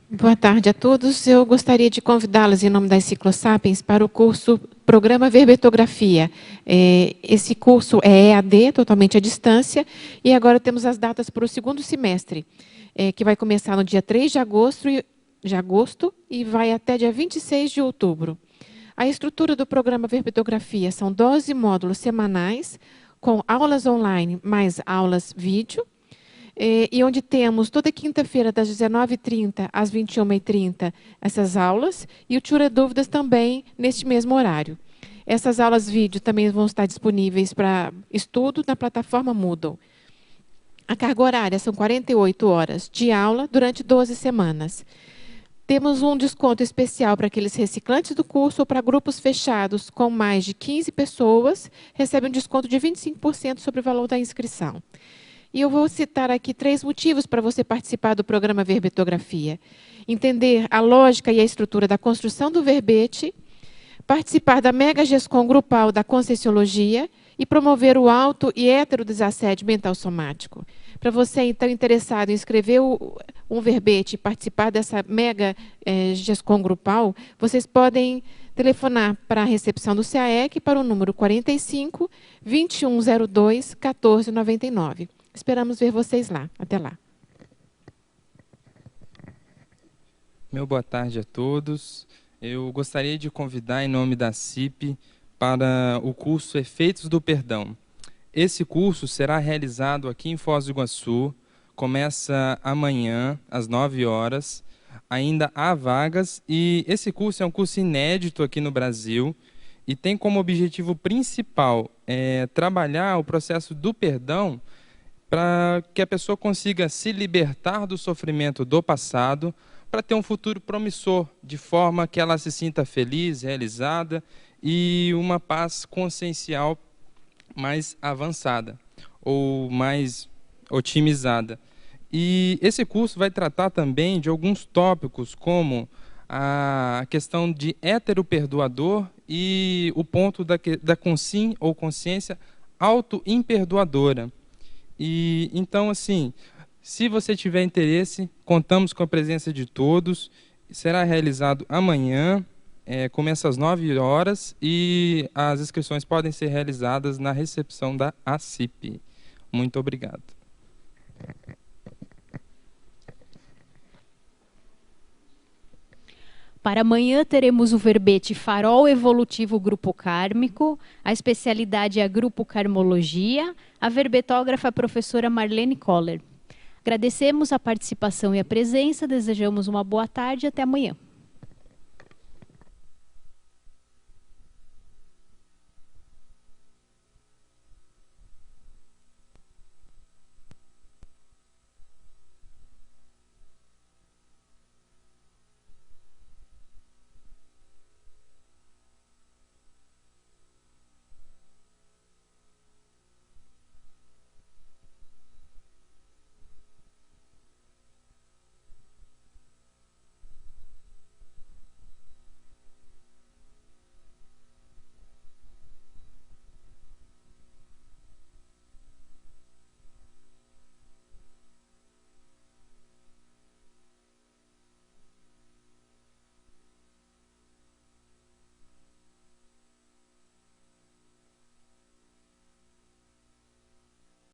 Boa tarde a todos. Eu gostaria de convidá-los, em nome da Enciclosapiens, para o curso Programa Verbetografia. Esse curso é EAD, totalmente à distância, e agora temos as datas para o segundo semestre, que vai começar no dia 3 de agosto e vai até dia 26 de outubro. A estrutura do programa Verbetografia são 12 módulos semanais, com aulas online mais aulas vídeo, e onde temos toda quinta-feira, das 19h30 às 21h30, essas aulas, e o Tira Dúvidas também neste mesmo horário. Essas aulas vídeo também vão estar disponíveis para estudo na plataforma Moodle. A carga horária são 48 horas de aula durante 12 semanas. Temos um desconto especial para aqueles reciclantes do curso ou para grupos fechados com mais de 15 pessoas, recebem um desconto de 25% sobre o valor da inscrição. E eu vou citar aqui 3 motivos para você participar do programa Verbetografia. Entender a lógica e a estrutura da construção do verbete, participar da mega GESCOM grupal da Conscienciologia e promover o auto e heterodesassédio mental somático. Para você, então, interessado em escrever um verbete e participar dessa mega GESCOM grupal, vocês podem telefonar para a recepção do CAEC para o número 45 2102 1499. Esperamos ver vocês lá. Até lá. Meu boa tarde a todos. Eu gostaria de convidar, em nome da CIP, para o curso Efeitos do Perdão. Esse curso será realizado aqui em Foz do Iguaçu, começa amanhã, às 9 horas. Ainda há vagas e esse curso é um curso inédito aqui no Brasil e tem como objetivo principal trabalhar o processo do perdão para que a pessoa consiga se libertar do sofrimento do passado, para ter um futuro promissor, de forma que ela se sinta feliz, realizada e uma paz consciencial mais avançada ou mais otimizada. E esse curso vai tratar também de alguns tópicos, como a questão de hétero-perdoador e o ponto da consciência ou consciência auto-imperdoadora. E então, assim, se você tiver interesse, contamos com a presença de todos. Será realizado amanhã, começa às 9 horas e as inscrições podem ser realizadas na recepção da ACIP. Muito obrigado. Para amanhã teremos o verbete Farol Evolutivo Grupo Kármico, a especialidade é Grupo Karmologia, a verbetógrafa a professora Marlene Koller. Agradecemos a participação e a presença, desejamos uma boa tarde e até amanhã.